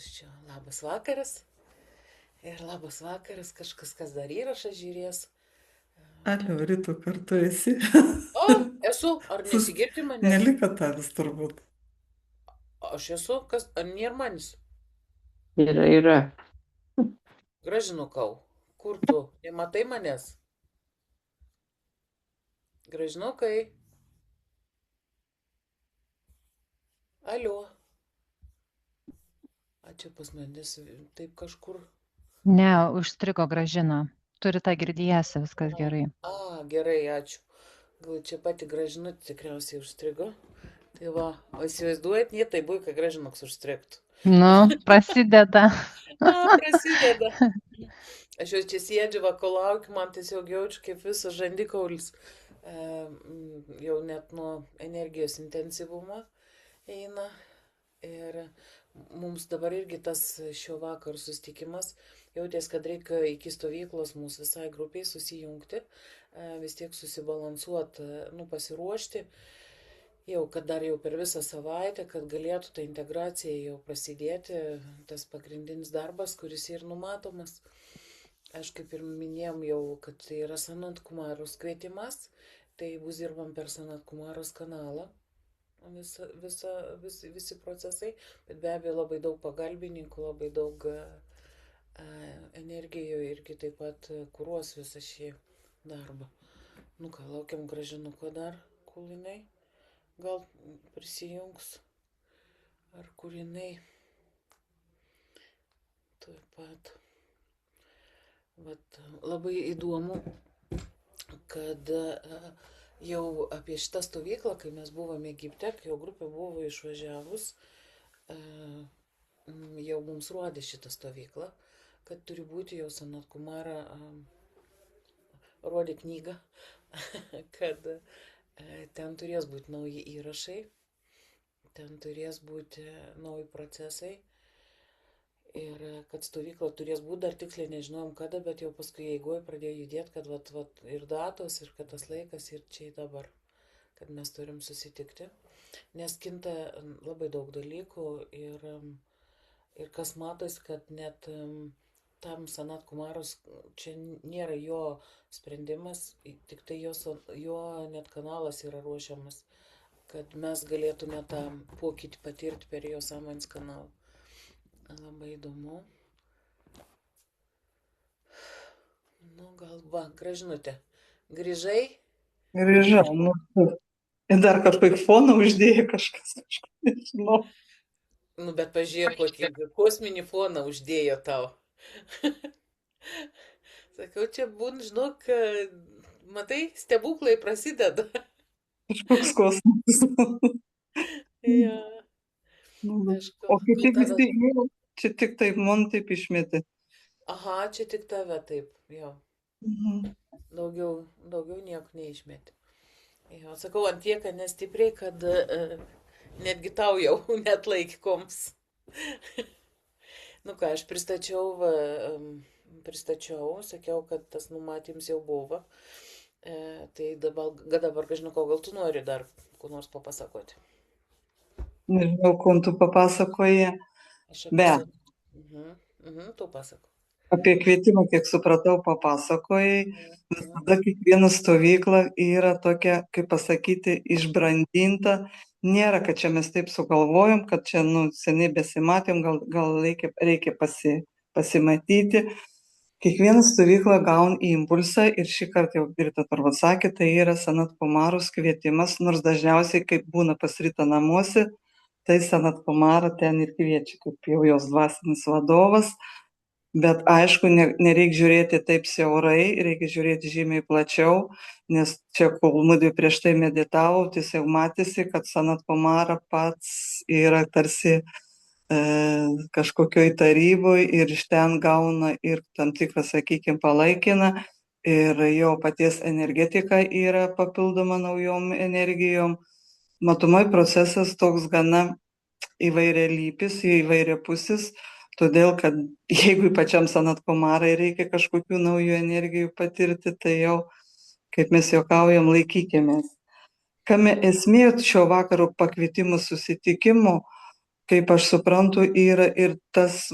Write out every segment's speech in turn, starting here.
Kas čia? Labas vakaras. Ir labas vakaras, kažkas, kas dar įrašą žiūrės. Alio, rytų kartu esi. O, esu, ar Sus... nesigirdi manęs? Nelika tavęs turbūt. Aš esu, kas, ar nėra manis? Yra. Gražinukau, kur tu? Nematai manęs? Gražinukai. Alio. Ačiū pas manęs, taip kažkur. Ne, užstrigo Gražina. Turi tą girdėjęs, viskas gerai. Gerai, ačiū. Gal čia pati Gražinutė tikriausiai užstrigo. Tai va, o įsivaizduojat, nie tai buvo, kai Gražinuks užstrigtų. Nu, prasideda. Prasideda. Aš jau čia sėdžiu, kol laukiu, man tiesiog jaučiu, kaip visas žandikaulis jau net nuo energijos intensyvumo eina. Ir mums dabar irgi tas šio vakar susitikimas, jautės, kad reikia iki stovyklos mūsų visai grupiai susijungti, vis tiek susibalansuoti, pasiruošti. Jau, kad dar jau per visą savaitę, kad galėtų ta integracija jau prasidėti, tas pagrindinis darbas, kuris ir numatomas. Aš kaip ir minėjom jau, kad tai yra Sanat Kumaros kvietimas, tai bus dirbam per Sanat Kumaros kanalą, visi procesai, bet be abejo labai daug pagalbininkų, labai daug energijų irgi taip pat kuruos visą šį darbą. Nu ką, laukiam Gražinuko dar, kol jinai gal prisijungs, ar kur jinai taip pat. Vat, labai įdomu, kad jau apie šitą stovyklą, kai mes buvome Egipte, kai jau grupė buvo išvažiavus, jau mums rodė šitą stovyklą, kad turi būti jau Sanat Kumara rodė knygą, kad ten turės būti nauji įrašai, ten turės būti nauji procesai. Ir kad stovykla turės būti, dar tiksliai nežinojom kada, bet jau paskui eigoje pradėjo judėti, kad vat, ir datos, ir kad tas laikas, ir čia dabar, kad mes turim susitikti. Nes kinta labai daug dalykų ir kas matos, kad net tam Sanat Kumaros čia nėra jo sprendimas, tik tai jo net kanalas yra ruošiamas, kad mes galėtume tą pokytį patirti per jo sąmonės kanalą. Labai įdomu. Nu, gal va, Gražinutė. Grįžai? Grįžau. Ir dar kažkaip foną uždėjo kažkas, nežinau. Nu, bet pažiūrėk, kokį kosminį foną uždėjo tau. Sakau, čia būn, žinok, matai, stebuklai prasideda. Kažkoks kosmosas. Ja. O kiti visi jau, čia tik taip, man taip išmetė. Aha, čia tik tave taip, jo. Daugiau nieko neišmetė. Jo, sakau, ant tiek nestipriai, kad netgi tau jau net laikikoms. Nu ką, aš pristačiau, sakiau, kad tas numatyms jau buvo. Tai dabar, Gražinuko, gal tu nori dar ko nors papasakoti? Nežinau, kuom tu papasakoji. Bet. Tu pasako. Apie kvietimą, kiek supratau, papasakojai. Visada kiekviena stovykla yra tokia, kaip pasakyti, išbrandinta. Nėra, kad čia mes taip sugalvojom, kad čia seniai besimatėm, gal reikia pasimatyti. Kiekviena stovykla gauna impulsą ir šį kartą jau Grita turbūt sakė, tai yra Sanat Kumaros kvietimas, nors dažniausiai, kaip būna pas Ritą namuose, tai Sanat Kumara ten ir kviečia, kaip jau jos dvasinis vadovas. Bet aišku, nereikia žiūrėti taip siaurai, reikia žiūrėti žymiai plačiau, nes čia, kol mūdvi prieš tai meditavo, tiesiog matėsi, kad Sanat Kumara pats yra tarsi kažkokioj taryboj ir iš ten gauna ir tam tikrą, sakykime, palaikyną ir jo paties energetika yra papildoma naujom energijom. Matomai procesas toks gana įvairialypis, įvairiapusis, todėl kad jeigu pačiam Sanat Kumarai reikia kažkokių naujų energijų patirti, tai jau, kaip mes juokaujam, laikykimės. Kame esmė šio vakaro pakvietimų susitikimo, kaip aš suprantu, yra ir tas,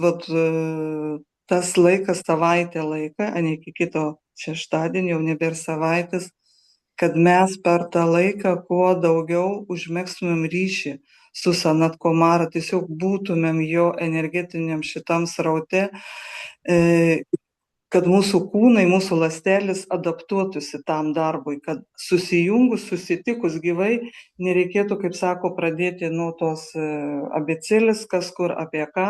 tas laikas, savaitė laika, ne iki kito šeštadienio, jau nebėra savaitės, kad mes per tą laiką kuo daugiau užmėgstumėm ryšį su Sanat Kumara, tiesiog būtumėm jo energetiniam šitam sraute, kad mūsų kūnai, mūsų ląstelės adaptuotųsi tam darbui, kad susijungus, susitikus gyvai, nereikėtų, kaip sako, pradėti nuo tos abėcėlės, kas kur apie ką,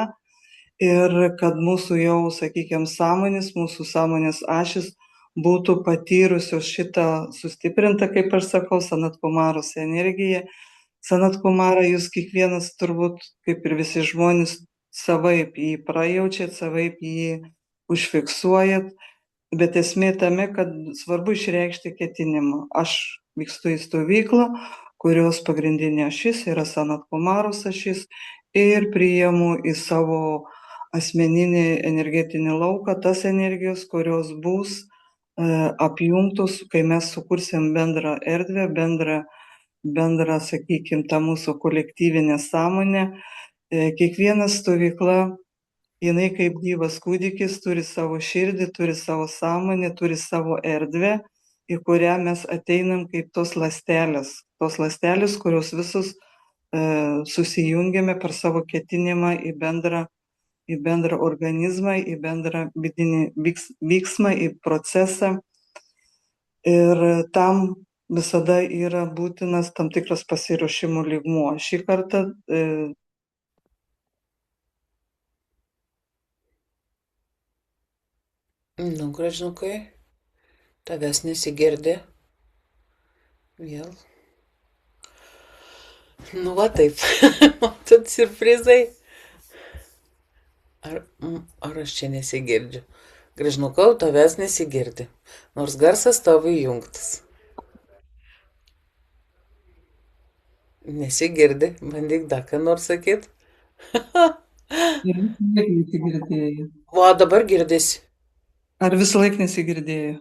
ir kad mūsų jau, sakykime, sąmonės, mūsų sąmonės ašis būtų patyrusios šitą sustiprintą, kaip aš sakau, Sanat Kumaros energiją. Sanat Kumara jūs kiekvienas turbūt, kaip ir visi žmonės, savaip jį prajaučiat, savaip jį užfiksuojat, bet esmė tame, kad svarbu išreikšti ketinimą. Aš vykstu į stovyklą, kurios pagrindinė ašis yra Sanat Kumaros ašis, ir priimu į savo asmeninį energetinį lauką tas energijos, kurios bus apjungtos, kai mes sukursim bendrą erdvę, bendrą, sakykime, tą mūsų kolektyvinę sąmonę. Kiekviena stovykla, jinai kaip gyvas kūdikis, turi savo širdį, turi savo sąmonę, turi savo erdvę, į kurią mes ateinam kaip tos ląstelės, kurios visus susijungiame per savo ketinimą į bendrą organizmą, į bendrą vidinį vyksmą, į procesą. Ir tam visada yra būtinas tam tikras pasiruošimo lygmuo. Šį kartą Nu, Gražinukai, tavęs nesigirdi. Vėl. Nu, va taip. Matot, siurprizai. Ar aš čia nesigirdžiu? Gražinukau, tavęs nesigirdi. Nors garsas tavo įjungtas. Nesigirdi. Bandyk dar ką nors sakyt. nesigirdėjo. Va, dabar girdisi. Ar visą laiką nesigirdėjo?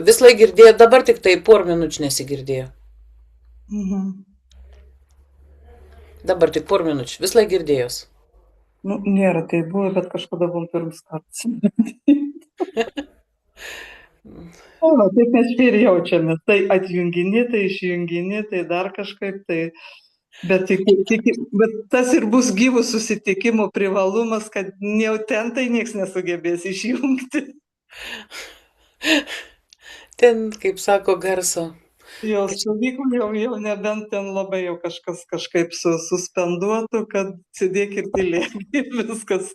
Vis laik girdėjo, dabar tik tai porą minučių nesigirdėjo. Dabar tik porą minučių. Vis laik girdėjos. Nu, nėra tai buvo, bet kažkada buvom pirmus kartus. Taip mes čia ir jaučiamės. Tai atjunginė, tai išjunginė, tai dar kažkaip tai. Bet tas ir bus gyvų susitikimų privalumas, kad jau ten tai nieks nesugebės išjungti. Ten, kaip sako, garso. Jo stovyklų jau nebent ten labai jau kažkas kažkaip suspenduotų, kad sėdėk ir tylėk ir viskas.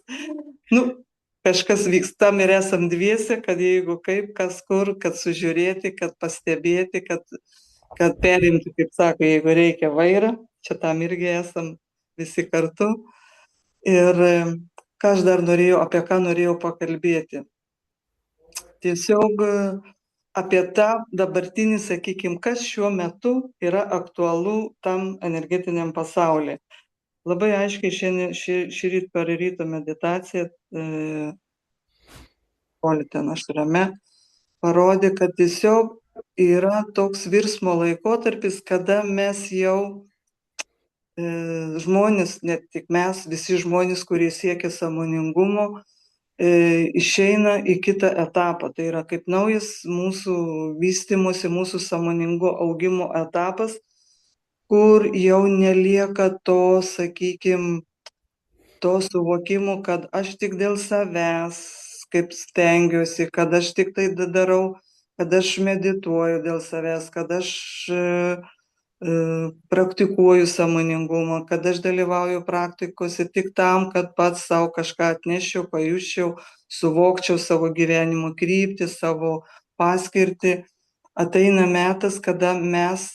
Nu, kažkas vyks, tam ir esam dviese, kad jeigu kaip, kas kur, kad sužiūrėti, kad pastebėti, kad perimti, kaip sako, jeigu reikia vairą, čia tam irgi esam visi kartu. Ir ką aš dar norėjau, apie ką norėjau pakalbėti. Tiesiog apie tą dabartinį, sakykime, kas šiuo metu yra aktualu tam energetiniam pasaulyje. Labai aiškiai šiandien, šį rytą per ryto meditaciją, ten aštrame, parodė, kad tiesiog yra toks virsmo laikotarpis, kada mes jau žmonės, ne tik mes, visi žmonės, kurie siekia sąmoningumo, išeina į kitą etapą. Tai yra kaip naujas mūsų vystymosi, mūsų sąmoningo augimo etapas, kur jau nelieka to, sakykime, to suvokimo, kad aš tik dėl savęs, kaip stengiuosi, kad aš tik tai darau, kad aš medituoju dėl savęs, kad aš praktikuoju sąmoningumą, kad aš dalyvauju praktikose tik tam, kad pats savo kažką atneščiau, pajusčiau, suvokčiau savo gyvenimo kryptį, savo paskirtį. Ateina metas, kada mes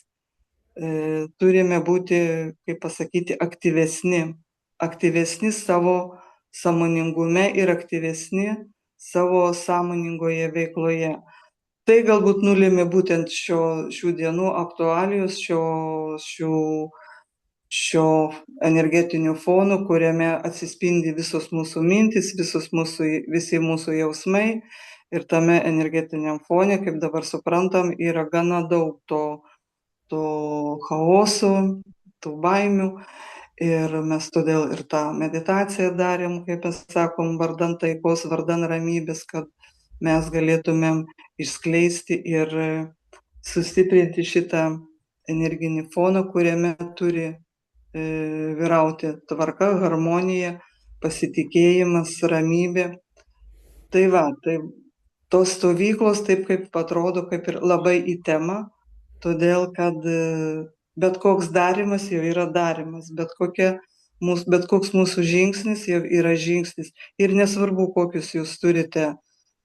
turime būti, kaip pasakyti, aktyvesni savo sąmoningume ir aktyvesni savo sąmoningoje veikloje. Tai galbūt nulėmė būtent šių dienų aktualijos, šio energetinių fonų, kuriame atsispindi visos mūsų mintis, visi mūsų jausmai. Ir tame energetiniam fone, kaip dabar suprantam, yra gana daug to chaoso, tų baimių. Ir mes todėl ir tą meditaciją darėm, kaip mes sakom, vardan taikos, vardan ramybės, kad mes galėtumėm išskleisti ir sustiprinti šitą energinį foną, kuriame turi vyrauti tvarka, harmonija, pasitikėjimas, ramybė. Tai va, tai tos stovyklos taip kaip atrodo, kaip ir labai į temą, todėl kad bet koks darymas jau yra darymas, bet koks mūsų žingsnis jau yra žingsnis. Ir nesvarbu, kokius jūs turite,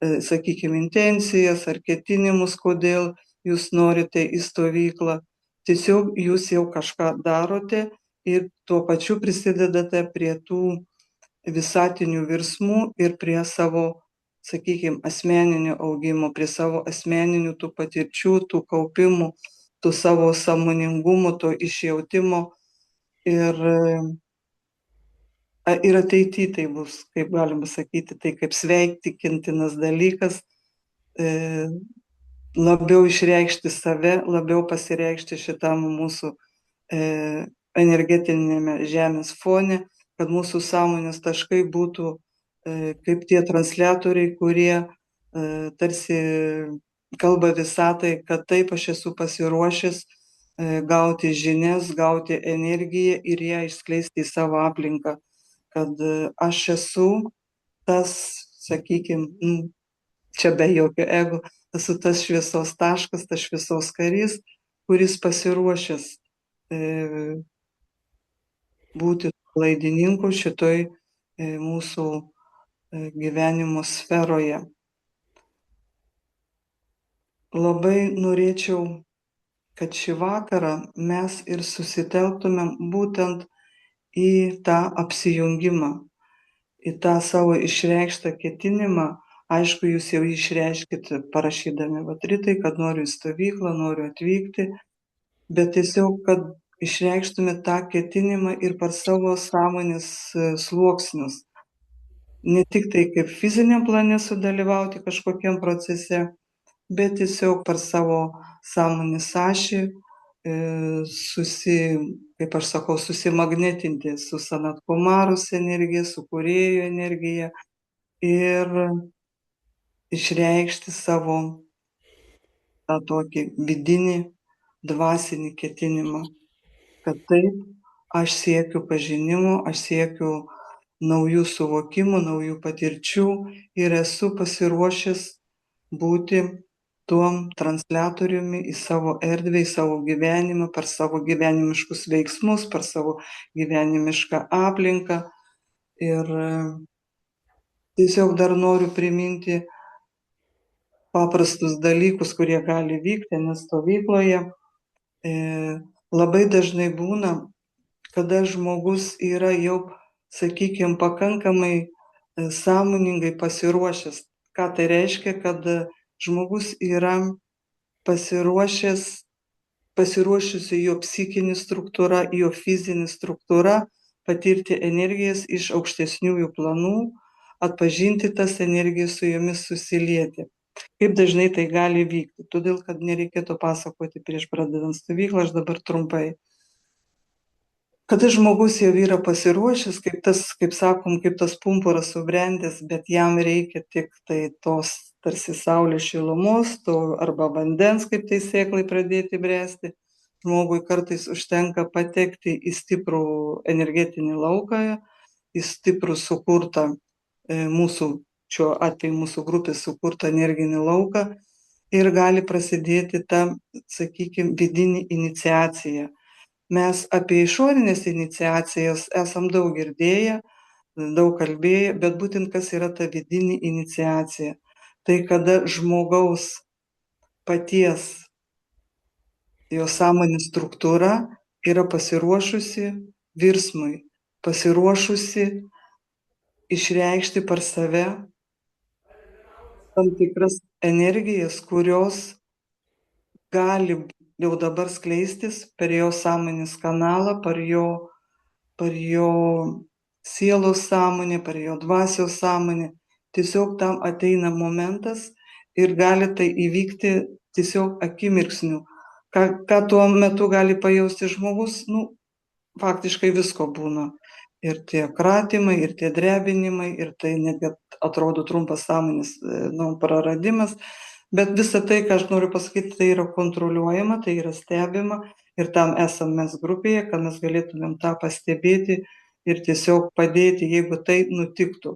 sakykime, intencijas ar ketinimus, kodėl jūs norite į stovyklą. Tiesiog jūs jau kažką darote ir tuo pačiu prisidedate prie tų visatinių virsmų ir prie savo, sakykime, asmeninio augimo, prie savo asmeninių tų patirčių, tų kaupimų, tų savo sąmoningumų, to išjautimo ir ateityje tai bus, kaip galima sakyti, tai kaip sveikintinas dalykas, labiau išreikšti save, labiau pasireikšti šitam mūsų energetinėme žemės fone, kad mūsų sąmonės taškai būtų kaip tie transliatoriai, kurie tarsi kalba visatai, kad taip aš esu pasiruošęs gauti žinias, gauti energiją ir ją išskleisti į savo aplinką, kad aš esu tas, sakykime, čia be jokio ego, esu tas šviesos taškas, tas šviesos karys, kuris pasiruošęs būti laidininku šitoj mūsų gyvenimo sferoje. Labai norėčiau, kad šį vakarą mes ir susitelktumėm būtent į tą apsijungimą, į tą savo išreikštą ketinimą. Aišku, jūs jau išreiškit parašydami Ritai, kad noriu į stovyklą, noriu atvykti, bet tiesiog, kad išreikštumėt tą ketinimą ir per savo sąmonės sluoksnius. Ne tik tai kaip fiziniam plane sudalyvauti kažkokiam procese, bet tiesiog per savo sąmonės ašį kaip aš sakau, susimagnetinti su Sanat Kumaros energija, su kūrėjo energija ir išreikšti savo tą tokį vidinį dvasinį ketinimą, kad taip, aš siekiu pažinimo, aš siekiu naujų suvokimų, naujų patirčių ir esu pasiruošęs būti tuom transliatoriumi į savo erdvę, į savo gyvenimą, per savo gyvenimiškus veiksmus, per savo gyvenimišką aplinką. Ir tiesiog dar noriu priminti paprastus dalykus, kurie gali vykti, nes stovykloje labai dažnai būna, kada žmogus yra jau, sakykime, pakankamai sąmoningai pasiruošęs. Ką tai reiškia, kad žmogus yra pasiruošusi jo psichinė struktūra, jo fizinė struktūra patirti energijas iš aukštesniųjų planų, atpažinti tas energijas, su jomis susilieti. Kaip dažnai tai gali vykti, todėl kad nereikėtų pasakoti prieš pradedant stovyklą, aš dabar trumpai. Kada žmogus jau yra pasiruošęs, kaip sakom, kaip tas pumpuras subrendęs, bet jam reikia tik tai tos tarsi saulės šilumos, arba vandens, kaip tai sėklai pradėti bręsti. Žmogui kartais užtenka patekti į stiprų energetinį lauką, į stiprų sukurtą mūsų, šiuo atveju mūsų grupės sukurtą energinį lauką ir gali prasidėti ta, sakykime, vidinė iniciacija. Mes apie išorinės iniciacijas esam daug girdėję, daug kalbėję, bet būtent kas yra ta vidinė iniciacija. Tai kada žmogaus paties, jo sąmonės struktūra yra pasiruošusi virsmui, pasiruošusi išreikšti per save tam tikras energijas, kurios gali jau dabar skleistis per jo sąmonės kanalą, per jo sielos sąmonę, per jo dvasios sąmonę. Tiesiog tam ateina momentas ir gali tai įvykti tiesiog akimirksniu. Ką tuo metu gali pajausti žmogus, faktiškai visko būna. Ir tie kratymai, ir tie drebinimai, ir tai netgi atrodo trumpas sąmonės praradimas. Bet visa tai, ką aš noriu pasakyti, tai yra kontroliuojama, tai yra stebima ir tam esam mes grupėje, kad mes galėtumėm tą pastebėti ir tiesiog padėti, jeigu tai nutiktų.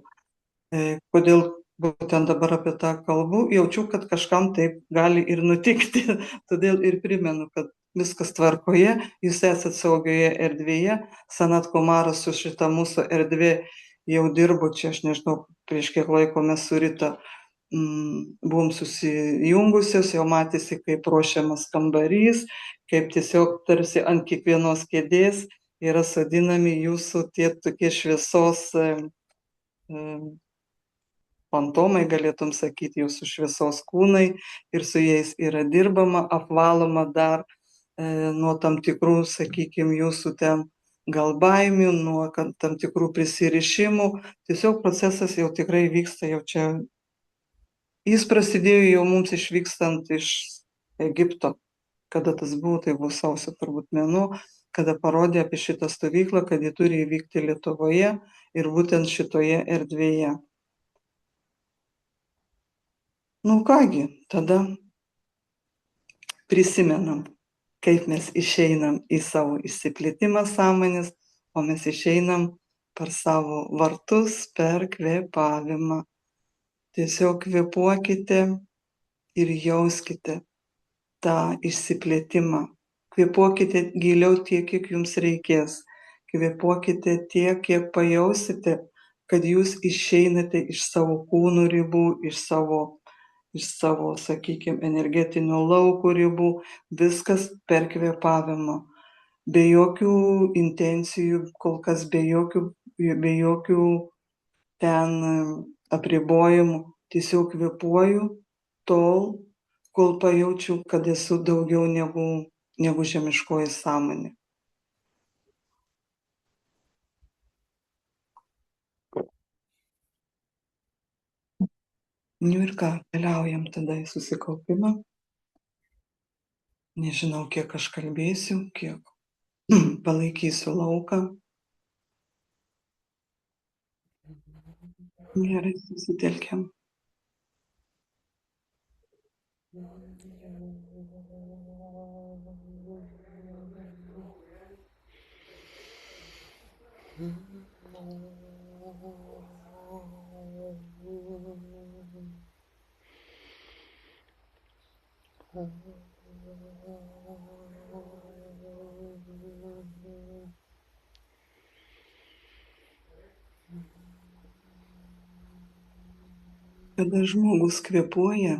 Kodėl būtent dabar apie tą kalbu, jaučiu, kad kažkam taip gali ir nutikti. Todėl ir primenu, kad viskas tvarkoje, jūs esat saugioje erdvėje, Sanat Kumaras su šita mūsų erdvė jau dirbo čia, aš nežinau, prieš kiek laiko mes su Rita buvom susijungusios, jau matėsi, kaip ruošiamas kambarys, kaip tiesiog tarsi ant kiekvienos kėdės yra sodinami jūsų tie tokie šviesos fantomai, galėtum sakyti, jūsų šviesos kūnai ir su jais yra dirbama, apvaloma dar nuo tam tikrų, sakykime, jūsų ten gal baimių, nuo tam tikrų prisirišimų. Tiesiog procesas jau tikrai vyksta, jau čia jis prasidėjo jau mums išvykstant iš Egipto. Kada tas buvo, tai buvo sausio turbūt mėnuo, kada parodė apie šitą stovyklą, kad ji turi įvykti Lietuvoje ir būtent šitoje erdvėje. Nu kągi, tada prisimenam, kaip mes išeinam į savo išsiplėtimą sąmonės, o mes išeinam per savo vartus, per kvėpavimą. Tiesiog kvėpuokite ir jauskite tą išsiplėtimą. Kvėpuokite giliau tiek, kiek jums reikės. Kvėpuokite tiek, kiek pajausite, kad jūs išeinate iš savo kūnų ribų, iš savo, sakykime, energetinio lauko ribų, viskas per kvėpavimą. Be jokių intencijų, kol kas be jokių ten apribojimų. Tiesiog kvėpuoju tol, kol pajaučiu, kad esu daugiau negu žemiškoji sąmonė. Nu ir ką, keliaujam tada į susikaupimą. Nežinau, kiek aš kalbėsiu, kiek palaikysiu lauką. Gerai, susitelkiam. Kada žmogus kvėpuoja,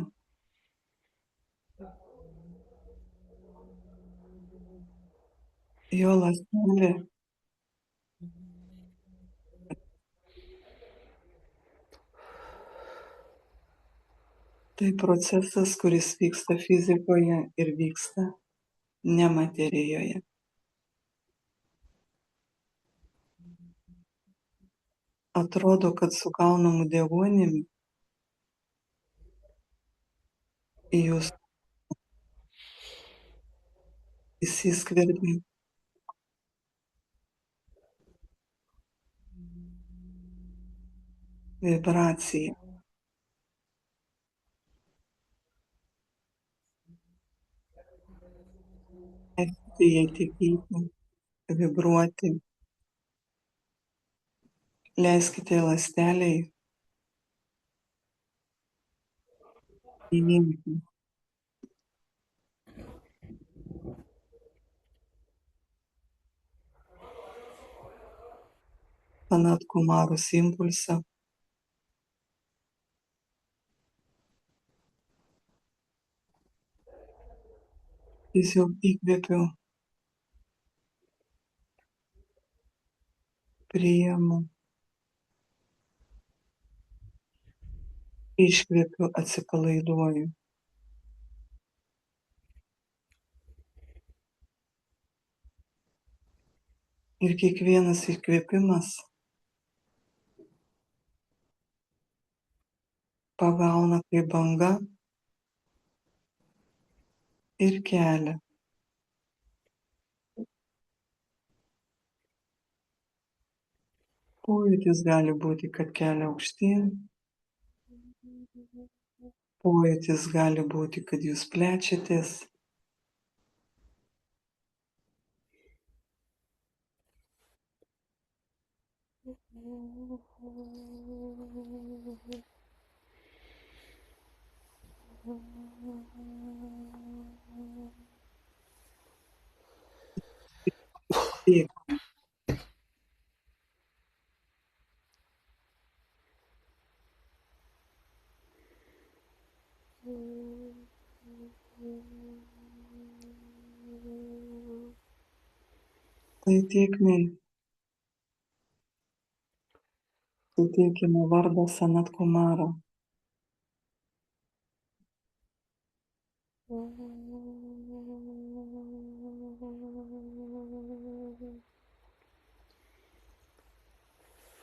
jo ląstelė tai procesas, kuris vyksta fizikoje ir vyksta ne materijoje. Atrodo, kad su gaunamu deguonimi į jūs įsiskverbia vibracija. Leiskite jai tekėti, vibruoti. Leiskite ląsteliai įjungti. Sanat Kumaros impulsą. Tiesiog įkvėpiu, priimu, iškvėpiu, atsipalaiduoju. Ir kiekvienas įkvėpimas pagauna kaip banga ir kelia. Pojūtis gali būti, kad kelia aukštyn. Pojūtis gali būti, kad jūs plečiatės. Tiek. Tai tėkmei suteikime vardą Sanat Kumara.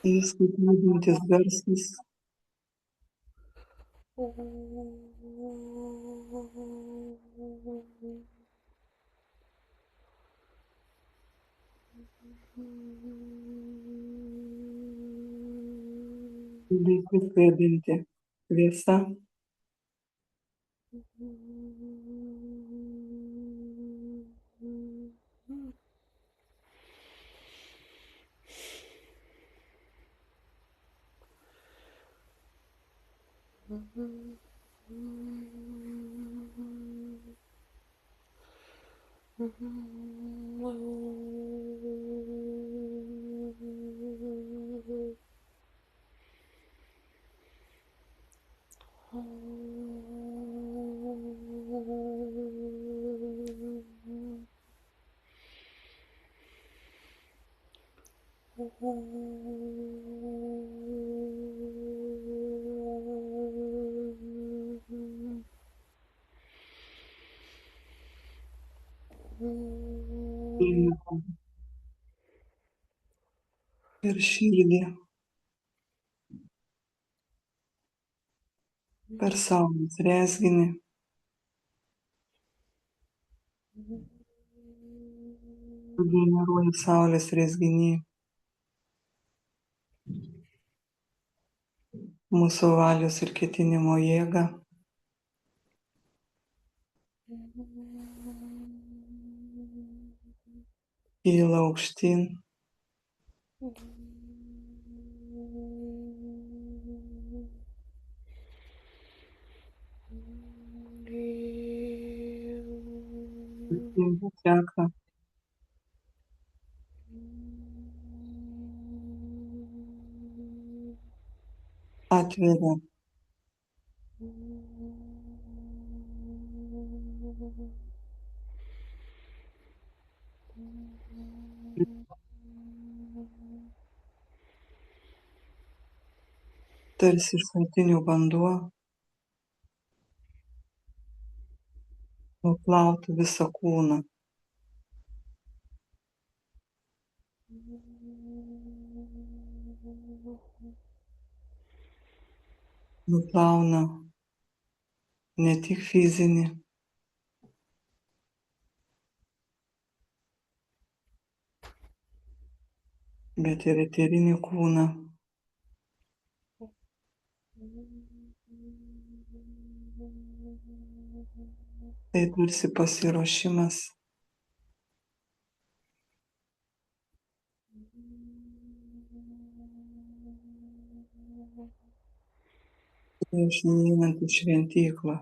Jis kaip judantis garsas, lyg įkvepianti šviesa, eina per širdį, per saulės rezginį, generuoja saulės rezginį mūsų valios ir ketinimo jėgą, kyla aukštyn, teka, atveria, tarsi šaltinių vanduo, nuplautų visą kūną, nuplauna ne tik fizinį, bet ir eterinį kūną. Tai tarsi pasiruošimas prieš įeinant į šventyklą.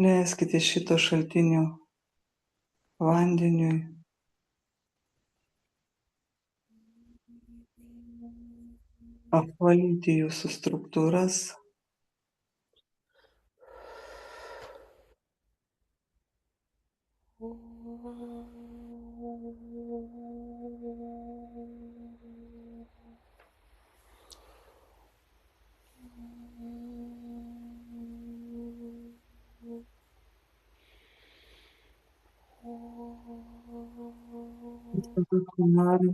Leiskite šito šaltinio vandeniui apvalyti jūsų struktūras, Kumarui,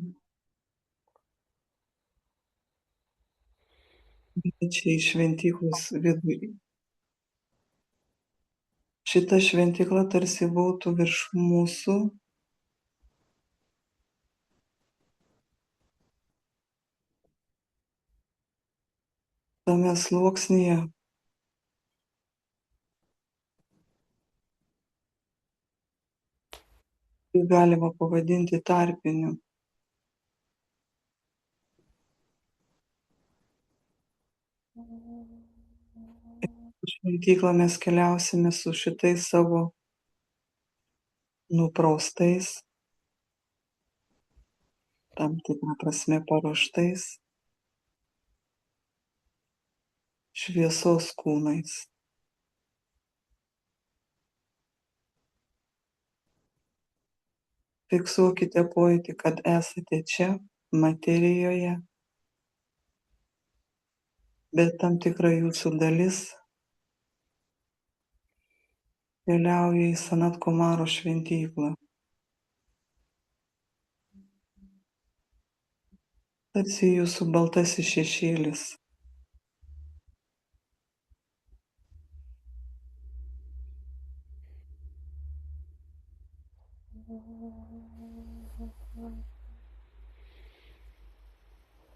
čia į šventyklos vidų. Šita šventykla tarsi būtų virš mūsų tame sluoksnyje jį galima pavadinti tarpiniu. Į šventyklą mes keliausime su šitais savo nupraustais, tam tikrą prasme paruoštais šviesos kūnais. Fiksuokite pojūtį, kad esate čia, materijoje, bet tam tikra jūsų dalis keliauja į Sanat Kumaro šventyklą. Tarsi jūsų baltasis šešėlis.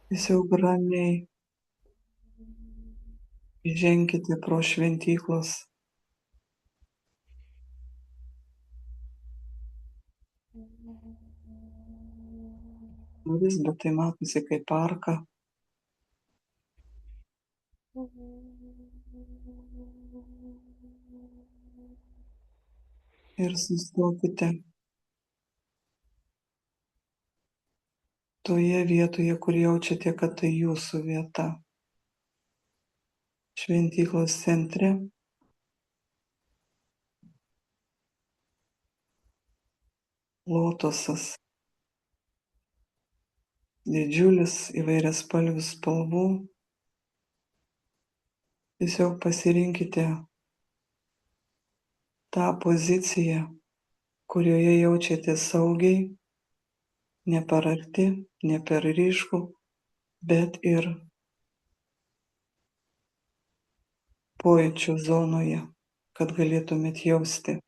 Tiesiog ramiai ženkite pro šventyklos duris, bet tai matosi kaip arka. Ir sustokite toje vietoje, kur jaučiate, kad tai jūsų vieta. Šventyklos centre lotosas. Didžiulis įvairiaspalvių spalvų. Tiesiog pasirinkite tą poziciją, kurioje jaučiatės saugiai, ne per arti, ne per ryškų, bet ir pojūčių zonoje, kad galėtumėt jausti.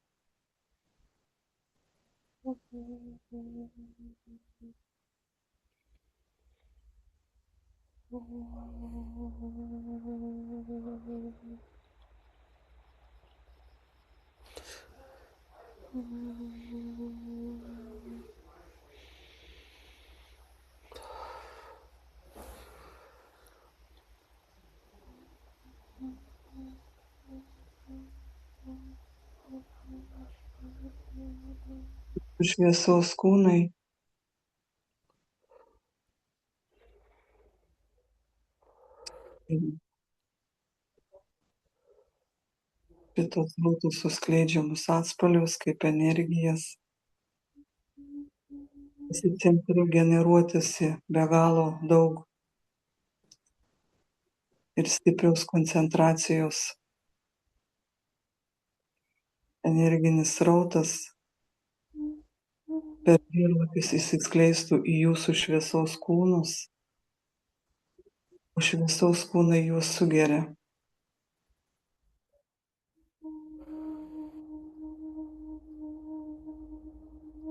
Šviesos kūnai šitos lotosų skleidžiamus atspalvius kaip energijas. Visi centre generuotųsi be galo daug ir stiprios koncentracijos energinis srautas per virlapius įsiskleistų į jūsų šviesos kūnus, o šviesos kūnai juos sugeria.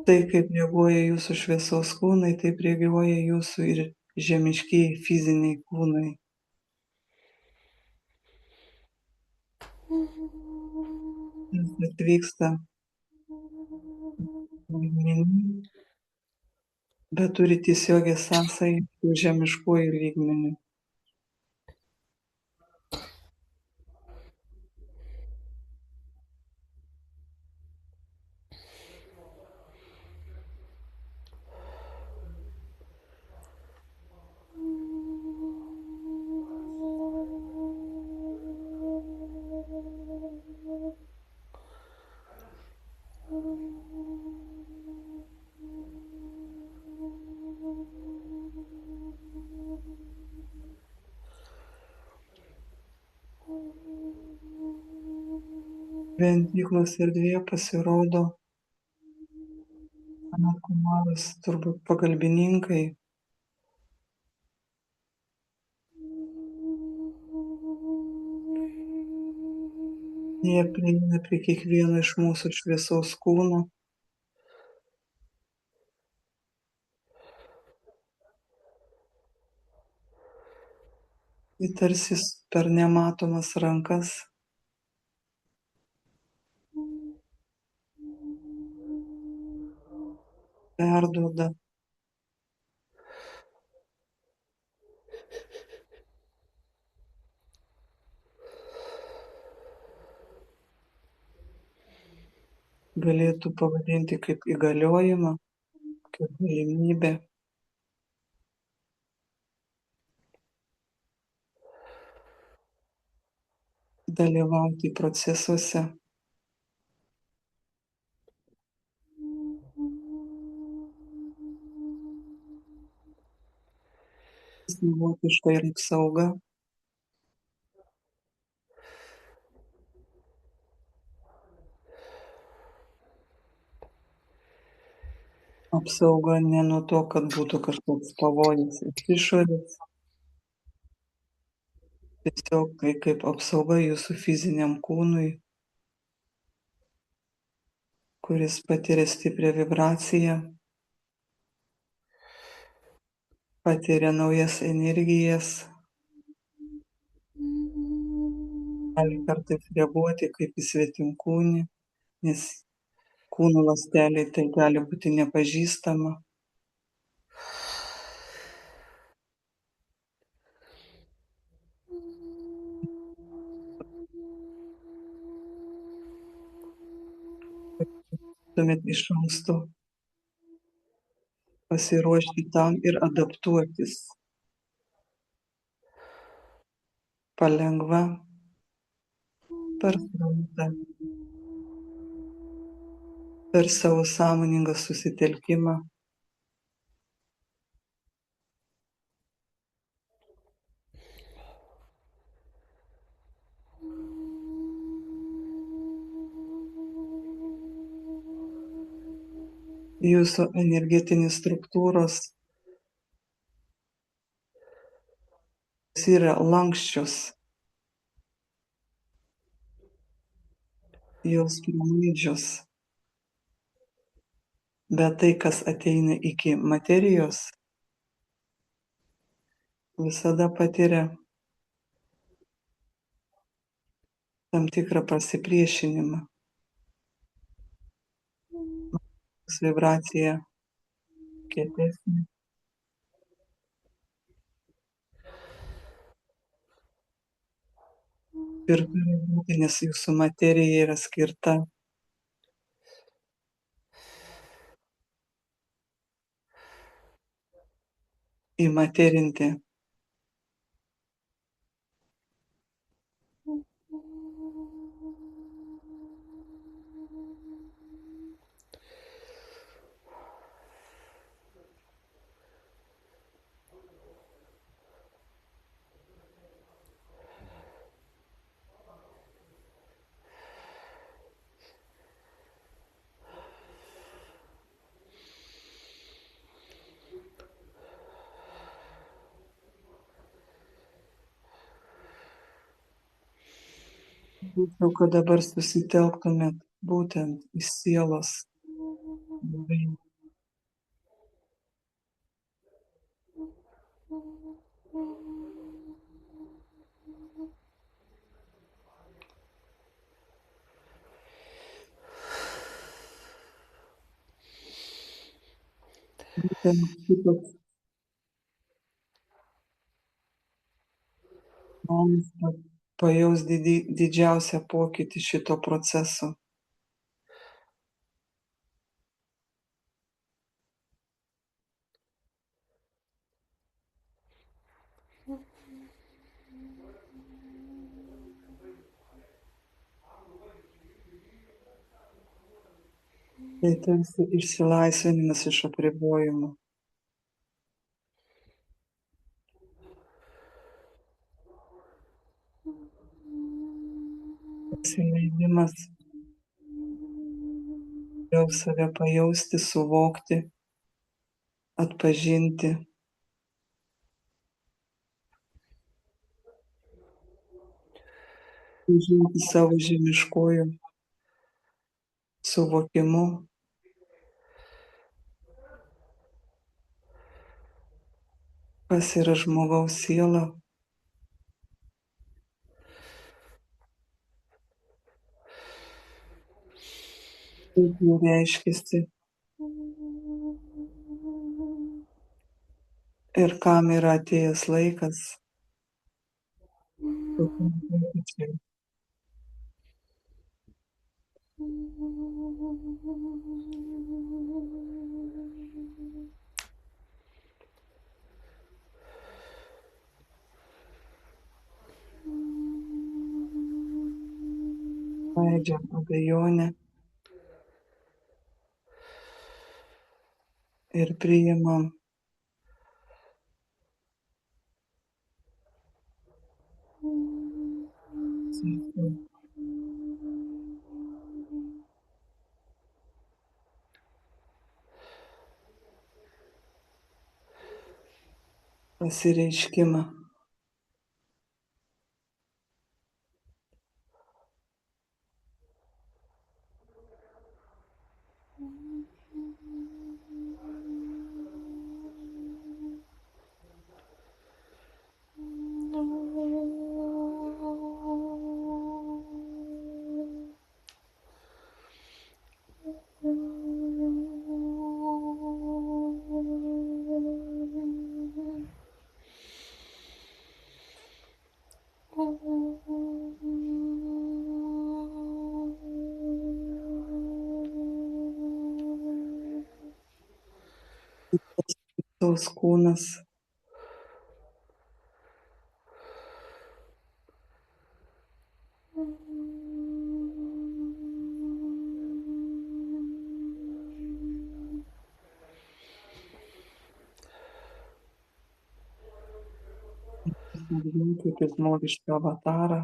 Tai, kaip reaguoja jūsų šviesos kūnai, taip reaguoja jūsų ir žemiškieji fiziniai kūnai. Tas atvyksta lygmenį, bet turi tiesiogiai sąsąją su žemiškuoju lygmeniu. Šventyklos erdvėje pasirodo Sanat Kumaros turbūt pagalbininkai. Jie prieina prie kiekvieno iš mūsų šviesos kūno. į tarsi per nematomas rankas perduoda galėtų pavadinti kaip įgaliojimą, kaip galimybę dalyvauti procesuose, savotiška ir apsauga, apsauga ne nuo to, kad būtų kažkoks pavojus iš išorės, tiesiog kaip apsauga jūsų fiziniam kūnui, kuris patiria stiprią vibraciją, patiria naujas energijas, gali kartais reaguoti kaip į svetimkūnį, nes kūno ląstelei tai gali būti nepažįstama. Tuomet iš anksto pasiruošti tam ir adaptuotis palengva per srautą, per savo sąmoningą susitelkimą, jūsų energetinės struktūros yra lanksčios, jos pralaidžios, bet tai, kas ateina iki materijos, visada patiria tam tikrą pasipriešinimą. Vibracija kietesnė. Ir turi būti, nes jūsų materija yra skirta įmaterinti Būčiau, kad dabar susitelktumėt būtent į sielos buveinę. Būtent šitas žmonės pajaus didžiausią pokytį šito proceso. Tai tarsi išsilaisvinimas iš apribojimų. Pasileidimas jau save pajausti, suvokti, atpažinti, žinoti savo žemiškojų suvokimu, kas yra žmogaus siela, kaip jie reiškiasi ir kam yra atėjęs laikas tokiam pokyčiui. Leidžiam abejonę ir priimam savo pasireiškimą. Tos kūnas kaip į žmogišką avatarą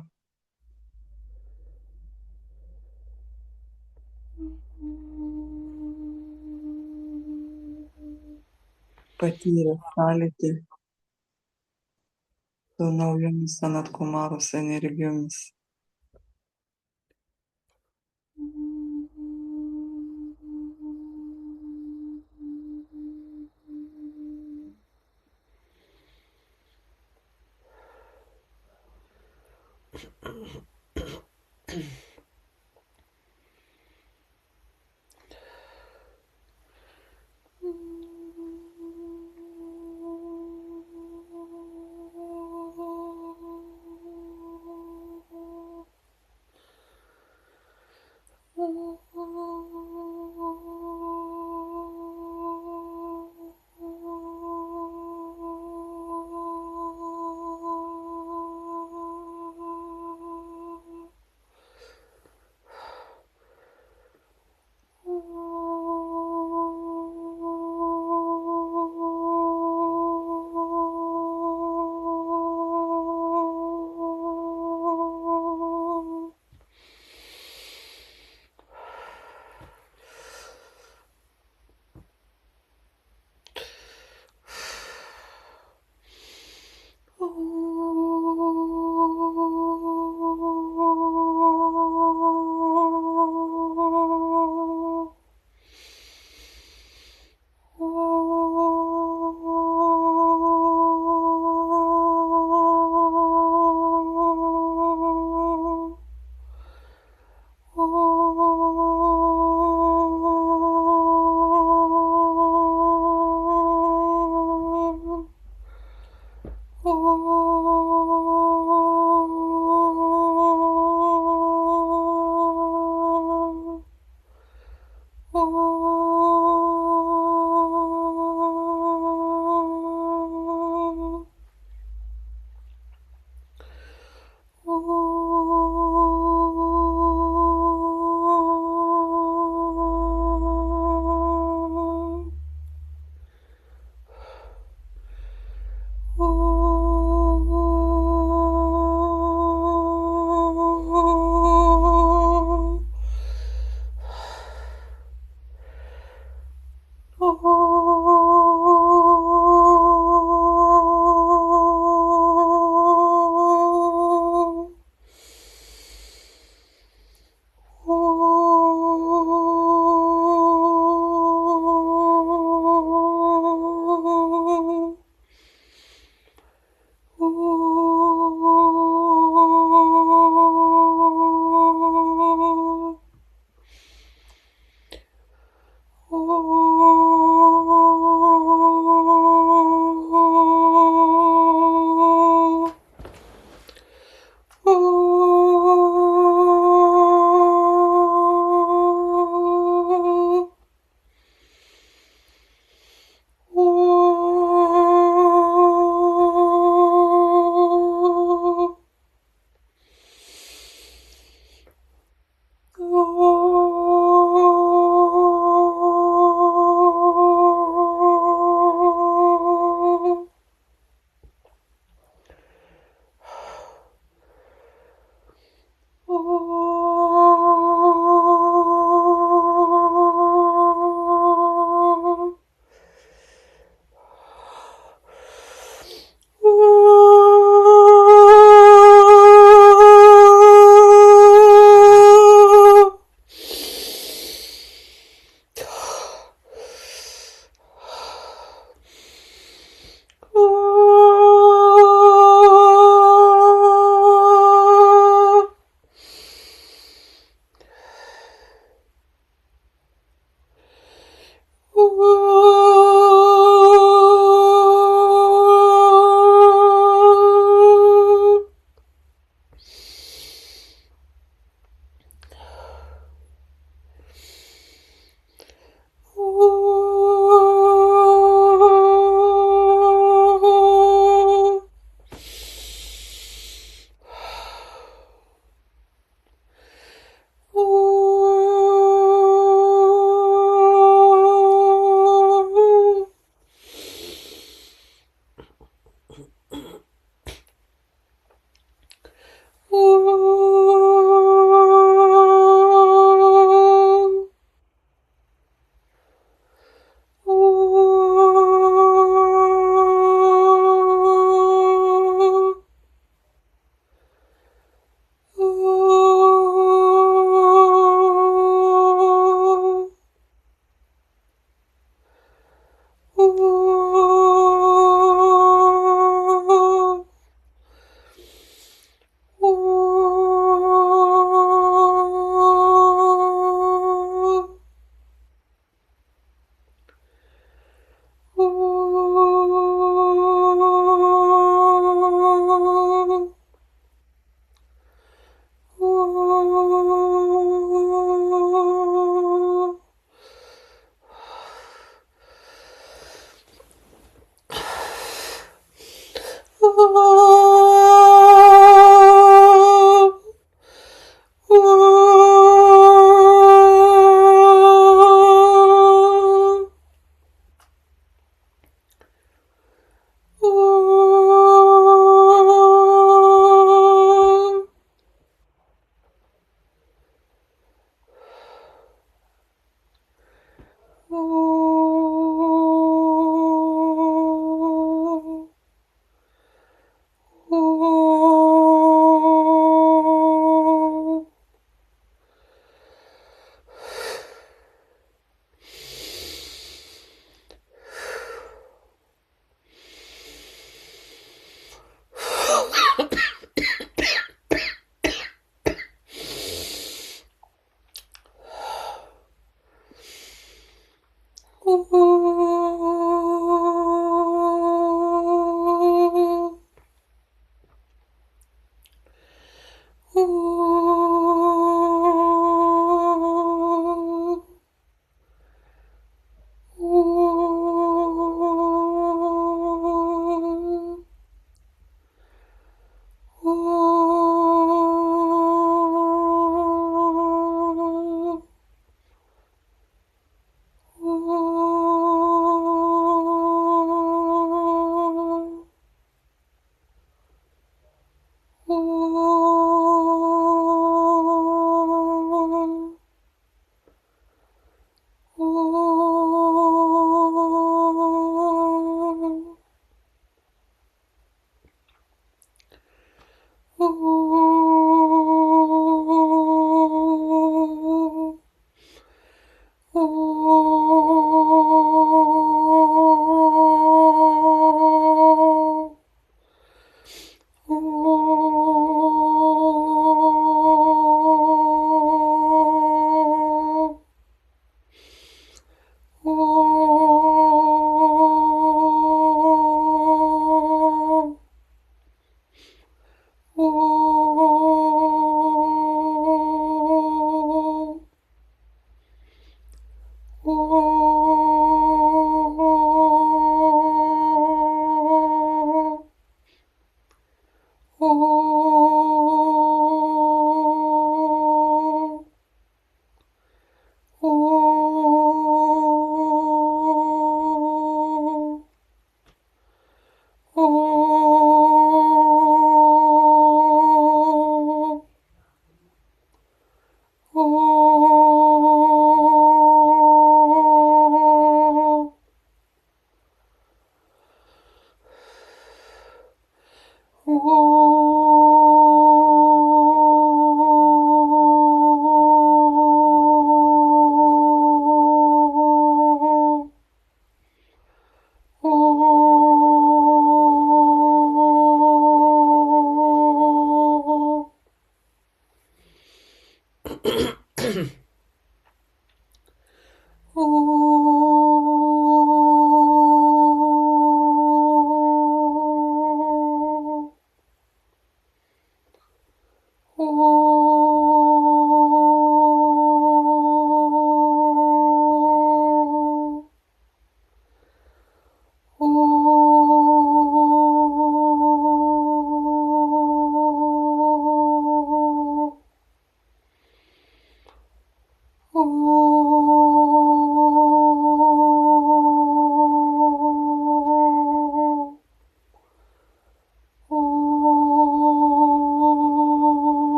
patyrė sąlytį su naujomis Sanat Kumaros energijomis.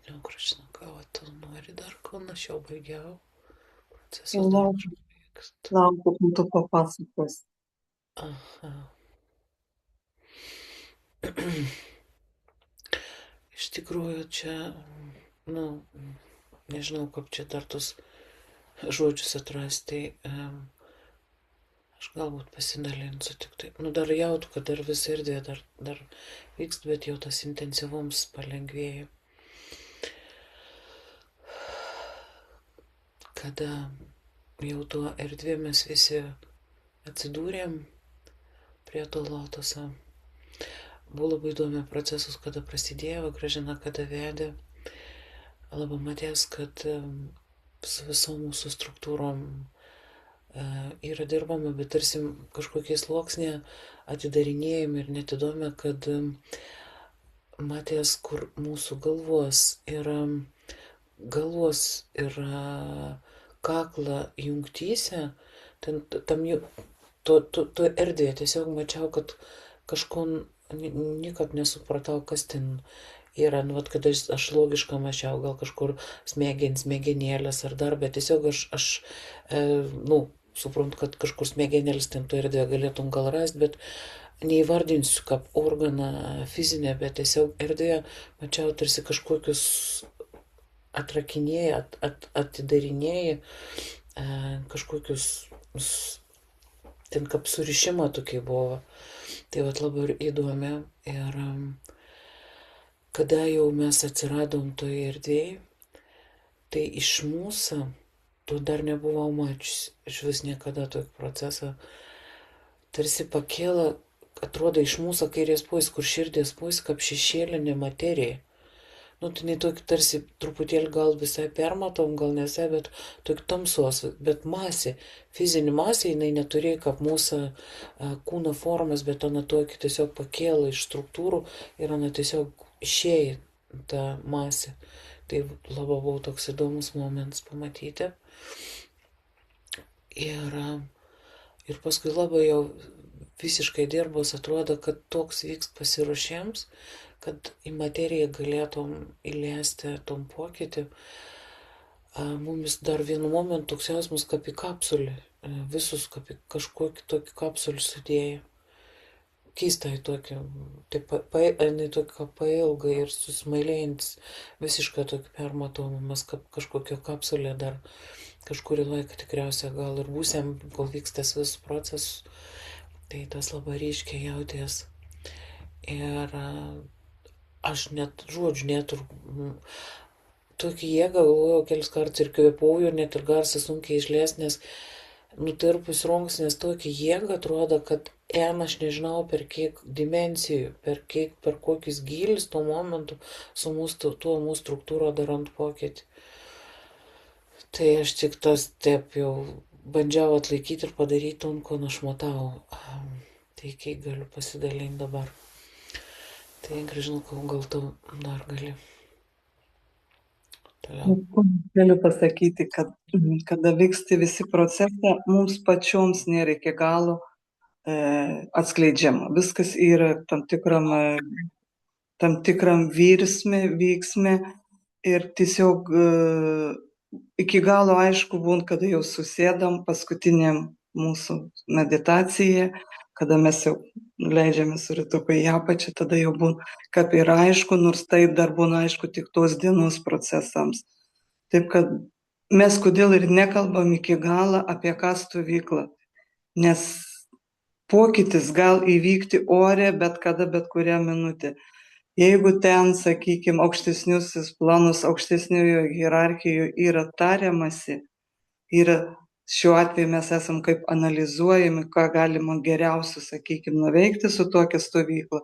Nu, Krišna, ką tu nori dar, kol aš jau baigiau procesus dar Laukiu, kažkoks. laukiu, kol tu papasakosi. Aha. Iš tikrųjų, čia, nu, nežinau, kaip čia dar tus žodžius atrasti. Aš galbūt pasidalinsiu tik tai. Nu, dar jautu, kad dar vis erdvė dar vykst, bet jau tas intensyvums palengvėja. Kada jau tuo erdvė mes visi atsidūrėm prie to lotoso. Buvo labai įdomi procesus, kada prasidėjo, Gražina kada vedė. Labai matės, kad su visom mūsų struktūrom yra dirbama, bet tarsi kažkokiais sluoksnė atidarinėjami ir net įdomi, kad matės, kur mūsų galvos yra kakla jungtyse, tam to erdvėje tiesiog mačiau, kad kažko niekad nesupratau, kas ten yra. Nu, vat, kad aš logiškai mačiau, gal kažkur smegenėlės ar dar, bet tiesiog aš suprantu, kad kažkur smegenėlės ten to erdvė galėtum gal rasti, bet neįvardinsiu kaip organą fizinę, bet tiesiog erdvėje mačiau tarsi kažkokius atrakinėja, atidarinėja kažkokius, ten kaip surišimą tokie buvo. Tai vat labai įdomi. Ir kada jau mes atsiradom toje erdvėje, tai iš mūsų to dar nebuvau mačiusi. Iš vis niekada tokį procesą. Tarsi pakėlė, atrodo, iš mūsų kairės pusės, kur širdies pusės, kaip šešėlinė materija. Nu, tai tokį tarsi truputėlį gal visai permatom, gal nesai, bet tokį tamsos, bet masė, fizinė masė, jinai neturėjo kaip mūsų kūno formas, bet ona tokį tiesiog pakėlė iš struktūrų ir ona tiesiog išėjo tą masę. Tai labai buvo toks įdomus momentas pamatyti. Ir paskui labai jau visiškai dirbos atrodo, kad toks vyks pasiruošėms, kad į materiją galėtum įleisti tom pokytį. Mums dar vienu momentu toks jausmas kaip į kapsulį, visus kaip į kažkokį tokį kapsulį sudėję. Keistai tokį, jinai tokį pailgai ir susmailėjantis, visiškai tokį permatomumas, kaip kažkokio kapsulė dar kažkurį laiką tikriausiai gal ir būsėm, kol vyks tas visus procesus. Tai tas labai ryškiai jautės. Ir aš net tokį jėgą galvojau kelis kartus ir kvėpuoju, ir net ir garsas sunkiai išlės, nes nutirpus runks, nes tokį jėgą atrodo, kad aš nežinau per kiek dimensijų, per kokius gylis tuo momentu su tuo mūsų struktūro darant pokytį. Tai aš tik tas taip jau bandžiau atlaikyti ir padaryti tom, ko aš matau. Tai kiek galiu pasidalinti dabar. Tai Gražina, gal tu dar gali. Toliau. Galiu pasakyti, kad kada vyksta visi procesai, mums pačioms nėra iki galo atskleidžiama. Viskas yra tam tikram vyksme ir tiesiog iki galo aišku būna, kada jau susėdam paskutiniam mūsų meditacija, kada mes jau leidžiamės su rytuku į apačią, tada jau būna, kaip ir aišku, nors tai dar būna aišku tik tos dienos procesams. Taip kad mes kodėl ir nekalbam iki galo apie ką stovykla, nes pokytis gal įvykti ore bet kada, bet kurią minutę. Jeigu ten, sakykime, aukštesniusis planus, aukštesniojo hierarchijoje yra tariamasi, yra šiuo atveju mes esam kaip analizuojami, ką galima geriausia, sakykime, nuveikti su tokia stovykla,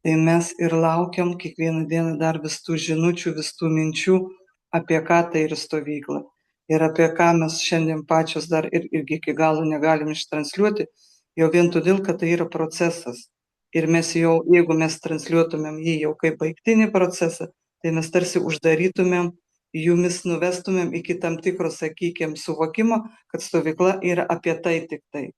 tai mes ir laukiam kiekvieną dieną dar vis tų žinučių, vis tų minčių, apie ką tai yra stovykla. Ir apie ką mes šiandien pačios dar irgi iki galo negalim ištransliuoti, jau vien todėl, kad tai yra procesas. Ir mes jau, jeigu mes transliuotumėm jį jau kaip baigtinį procesą, tai mes tarsi uždarytumėm, jumis nuvestumėm iki tam tikro, sakykime, suvokimo, kad stovykla yra apie tai tik tai.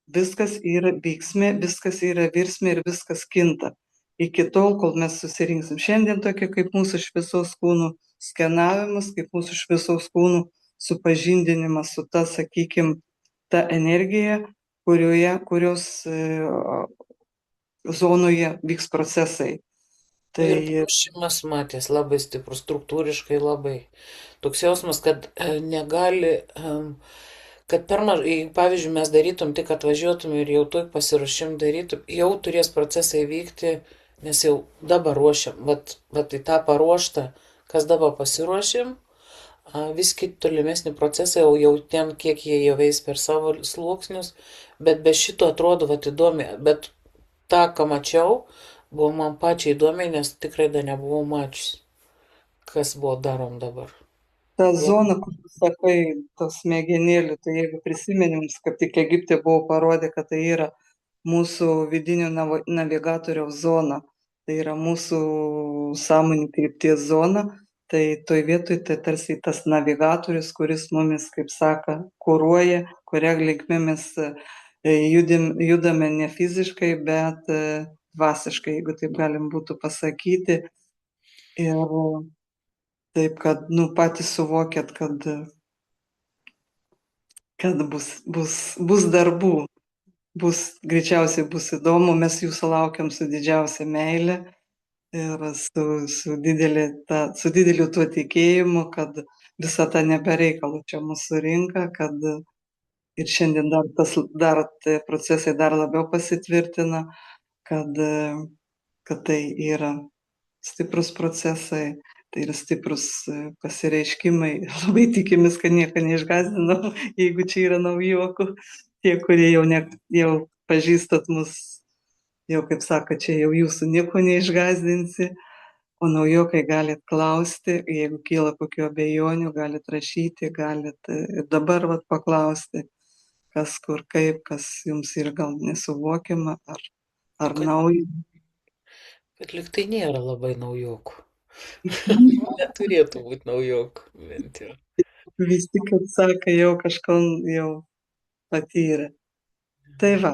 Viskas yra vyksme, viskas yra virsme ir viskas kinta. Iki tol, kol mes susirinksim šiandien tokia kaip mūsų šviesos kūnų skenavimas, kaip mūsų šviesos kūnų supažindinimas su ta, sakykime, ta energija, kurios zonoje vyks procesai. Tai Ir šimas matės labai stiprus, struktūriškai labai. Toks jausmas, kad negali, kad per mažai, pavyzdžiui, mes darytum tik atvažiuotum ir jau toj pasiruošim darytum, jau turės procesai vykti, nes jau dabar ruošiam, vat į tą paruoštą, kas dabar pasiruošim, vis kiti tolimesni procesai, jau ten, kiek jie jau eis per savo sluoksnius, bet be šito atrodo, vat įdomi, bet tą, ką mačiau, buvo man pačiai įdomiai, nes tikrai dar nebuvau mačiusi, kas buvo darom dabar. ta zona, kur tu sakai, tos smegenėlių, tai jeigu prisimenims, kad tik Egipte buvo parodę, kad tai yra mūsų vidinio navigatoriaus zona, tai yra mūsų sąmonė krypties zona, tai toj vietoj tai tarsi tas navigatorius, kuris mumis, kaip saka, kuruoja, kuria linkme mes judame ne fiziškai, bet dvasiškai, jeigu taip galim būtų pasakyti. Ir taip, kad, patys suvokėt, kad bus darbų, greičiausiai bus įdomu, mes jūsų laukiam su didžiausia meile ir su dideliu tuo tikėjimu, kad visa ta nebereikalu čia mūsų rinka, kad ir šiandien dar tie procesai dar labiau pasitvirtina, kad tai yra stiprus procesai, tai yra stiprus pasireiškimai. Labai tikimės, kad nieko neišgąsdinam, jeigu čia yra naujokų. Tie, kurie jau pažįstat mus, jau kaip sako, čia jau jūsų nieko neišgąsdinsi, o naujokai galit klausti, jeigu kyla kokių abejonių, galit rašyti, galit dabar paklausti, kas kur kaip, kas jums yra gal nesuvokiama ar nauja. Bet lyg tai nėra labai naujokų. Neturėtų būti naujokų, bent jau. Visi, kaip sako, jau kažką jau patyrė. Tai va,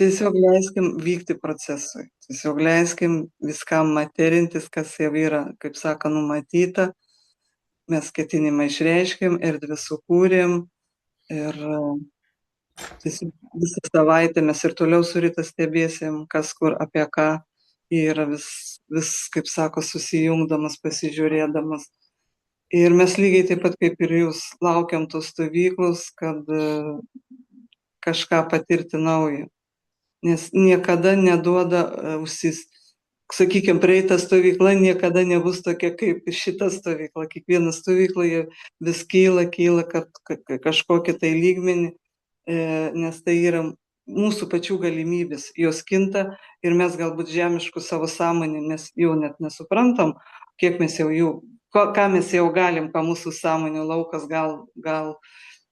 tiesiog leiskim vykti procesui, tiesiog leiskim viskam materintis, kas jau yra, kaip sako, numatyta. Mes ketinimą išreiškėm, erdvę sukūrėm ir tiesiog visą savaitę mes ir toliau su Rita stebėsim, kas kur apie ką yra vis, kaip sako, susijungdamas, pasižiūrėdamas. Ir mes lygiai taip pat kaip ir jūs laukiam tos stovyklos, kad kažką patirti naujo. Nes niekada neduoda sakykime, praeita stovykla niekada nebus tokia kaip šita stovykla. Kiekviena stovykla vis kyla, kad kažkokį tai lygmenį, nes tai yra mūsų pačių galimybės, jos kinta ir mes galbūt žemiškų savo sąmonę, nes jau net nesuprantam, kiek mes jau ką mes jau galim, ką mūsų sąmonė laukas gal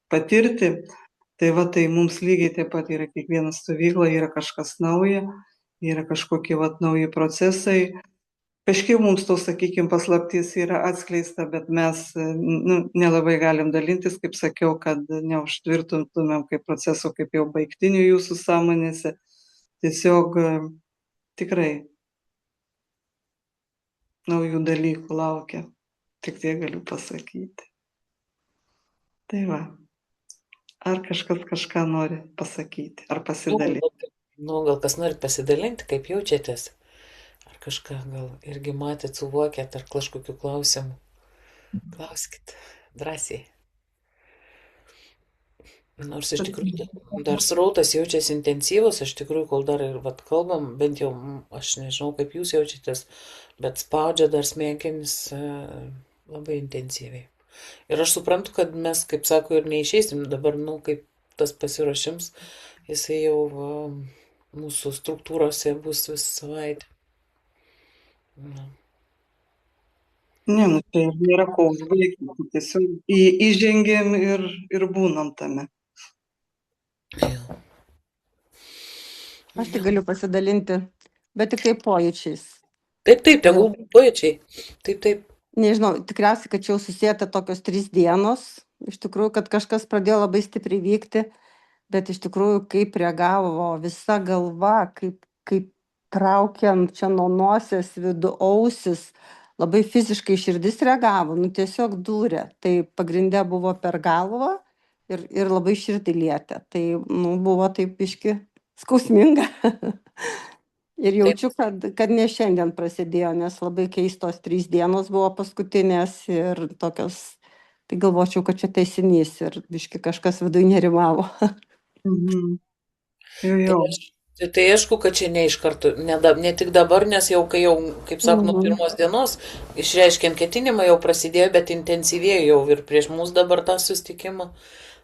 patirti. Tai va, tai mums lygiai taip pat yra kiekviena stovykla, yra kažkas nauja, yra kažkokie nauji procesai. kažkiek mums to, sakykime, paslaptis yra atskleista, bet mes nelabai galim dalintis, kaip sakiau, kad neužtvirtintumėm kaip procesų, kaip jau baigtinių jūsų sąmonėse. Tiesiog tikrai naujų dalykų laukia. Tik tiek galiu pasakyti. Tai va. Ar kažkas kažką nori pasakyti, ar pasidalinti? Gal kas norit pasidalinti, kaip jaučiatės? Ar kažką gal irgi matėt, suvokėt, ar kažkokių klausimų? Klauskit drąsiai. Nors iš tikrųjų dar srautas jaučiasi intensyvus, iš tikrųjų, kol dar ir kalbam, bent jau aš nežinau, kaip jūs jaučiatės, bet spaudžia dar smegenis labai intensyviai. Ir aš suprantu, kad mes, kaip sako, ir neišeisim dabar, kaip tas pasiruošims, jisai jau mūsų struktūrose bus visą savaitę. Ne, tai nėra ko užbaigti, tiesiog įžengėm ir būnam tame. Aš tik galiu pasidalinti, bet tik kaip pojūčiais. Taip, tegul pojūčiai. Taip. Nežinau, tikriausiai, kad čia jau susijęta tokios 3 dienos. Iš tikrųjų, kad kažkas pradėjo labai stipriai vykti, bet iš tikrųjų, kaip reagavo visa galva, kaip traukiant čia nuo nosies vidų ausis, labai fiziškai širdis reagavo, tiesiog dūrė. Tai pagrindė buvo per galvą ir labai širdį lietė. Tai buvo taip biški skausminga. Ir jaučiu, kad ne šiandien prasidėjo, nes labai keistos 3 dienos buvo paskutinės ir tokios, tai galvočiau, kad čia teisinys ir biški kažkas viduje nerimavo. Tai aišku, kad čia ne iš karto, ne tik dabar, nes jau, kai jau, kaip sako, nuo pirmos dienos išreiškiant ketinimą jau prasidėjo, bet intensyvėjo jau ir prieš mus dabar tą susitikimą.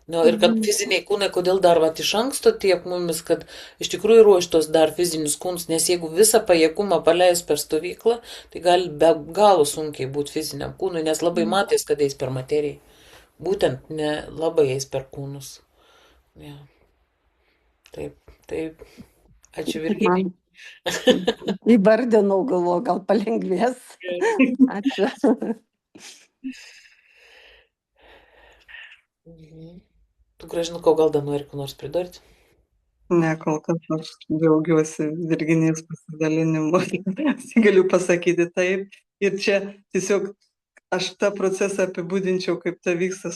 Ir kad fiziniai kūnai, kodėl dar iš anksto tiek mumis, kad iš tikrųjų ruoštos dar fizinius kūnus, nes jeigu visą pajėgumą paleis per stovyklą, tai gali be galo sunkiai būti fiziniam kūnui, nes labai matės, kad eis per materiją. Būtent ne labai eis per kūnus. Ja. Taip. Ačiū, Virginija. Įvardinau, galvoju, gal palengvės. Ačiū. Tu, Gražina, gal dar nori ko nors pridurti? Ne, kol kas aš džiaugiuosi Virginijos pasidalinimu. Galiu pasakyti taip. Ir čia tiesiog aš tą procesą apibūdinčiau, kaip ta vyksta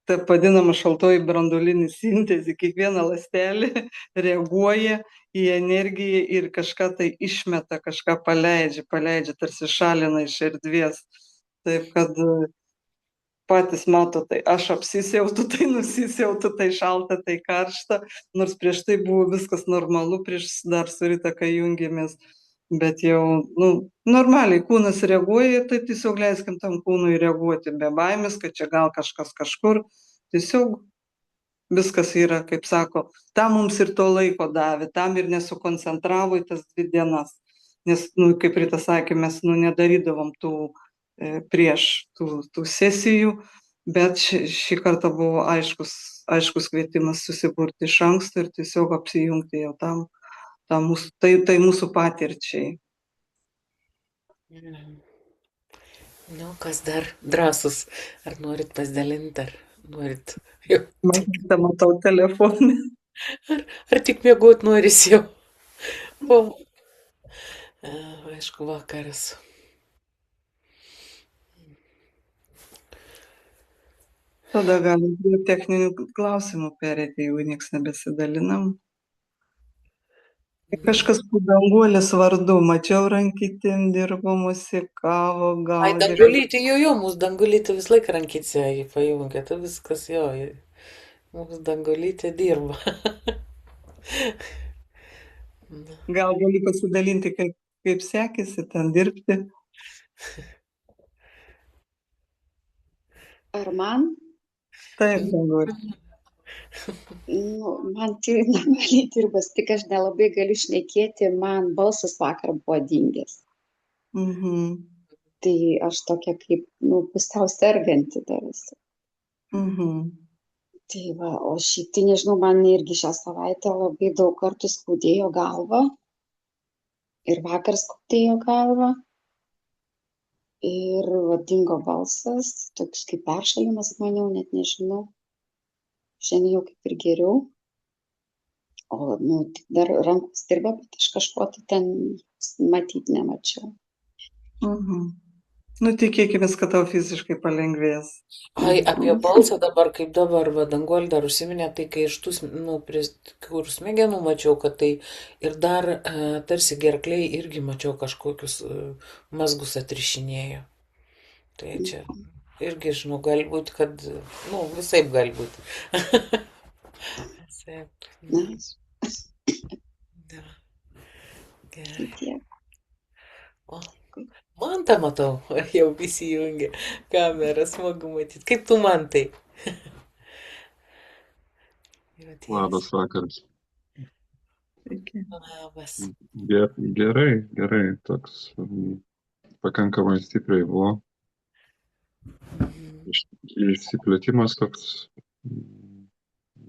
ta vadinama šaltoji branduolinė sintezė. Kiekviena ląstelė reaguoja į energiją ir kažką tai išmeta, kažką paleidžia, tarsi šalina iš erdvės. Taip, kad patys mato, tai aš apsisiautu, tai nusisiautu, tai šalta, tai karšta, nors prieš tai buvo viskas normalu, prieš dar su Rita, kai jungėmės, bet jau, normaliai kūnas reaguoja, tai tiesiog leiskim tam kūnui reaguoti be baimės, kad čia gal kažkas kažkur, tiesiog viskas yra, kaip sako, tam mums ir to laiko davė, tam ir nesukoncentravo į tas 2 dienas, nes, kaip Rita sakė, mes, nedarydavom tų prieš tų sesijų, bet šį kartą buvo aiškus kvietimas susiburti iš anksto ir tiesiog apsijungti jau tai mūsų patirčiai. Kas dar drąsus? Ar norit pasidalinti, ar norit? Matau telefoną. Ar tik mėgot noris jau? Aišku, vakaras. Tada galim prie techninių klausimų perėti, jeigu nieks nebesidalinam. Kažkas su Danguolės vardu, mačiau rankytėm dirbo, musikavo, gal. Dangulytė, mūsų Dangulytė vis laik rankytė pajungia, tai viskas mūsų Dangulytė dirba. Gal gali pasidalinti, kaip sekėsi ten dirbti? Ar man? Taip, Danguolė. Man tai normaliai dirbas, tik aš nelabai galiu šnekėti, man balsas vakar buvo dingęs. Tai aš tokia kaip, pusiau serganti dar esu. Tai va, o šitai, nežinau, man irgi šią savaitę labai daug kartų skaudėjo galvą. Ir vakar skaudėjo galvą. ir va, dingo balsas, toks kaip peršalimas maniau, net nežinau. Šiandien jau kaip ir geriau. O, nu, tik dar rankos dirba, bet aš kažko tai ten matyti nemačiau. Nu, tikėkime, kad tau fiziškai palengvės. Ai, apie balsą dabar, kaip dabar, va, Danguolė dar užsiminė, tai kai iš tų, nu, kur smegenų mačiau, kad tai ir dar tarsi gerkliai irgi mačiau kažkokius mazgus atrišinėjo. Tai čia irgi, žinau, gali būti, kad, nu, visaip gali būti. Visaip. Na, Da. tai Gerai. tiek. O, man tą matau, jau visi jungia kamerą, smagu matyti. Kaip tu man tai? Labas vakaras. Sveiki. Labas. Gerai, toks pakankamai stipriai buvo. Išsiplėtimas toks,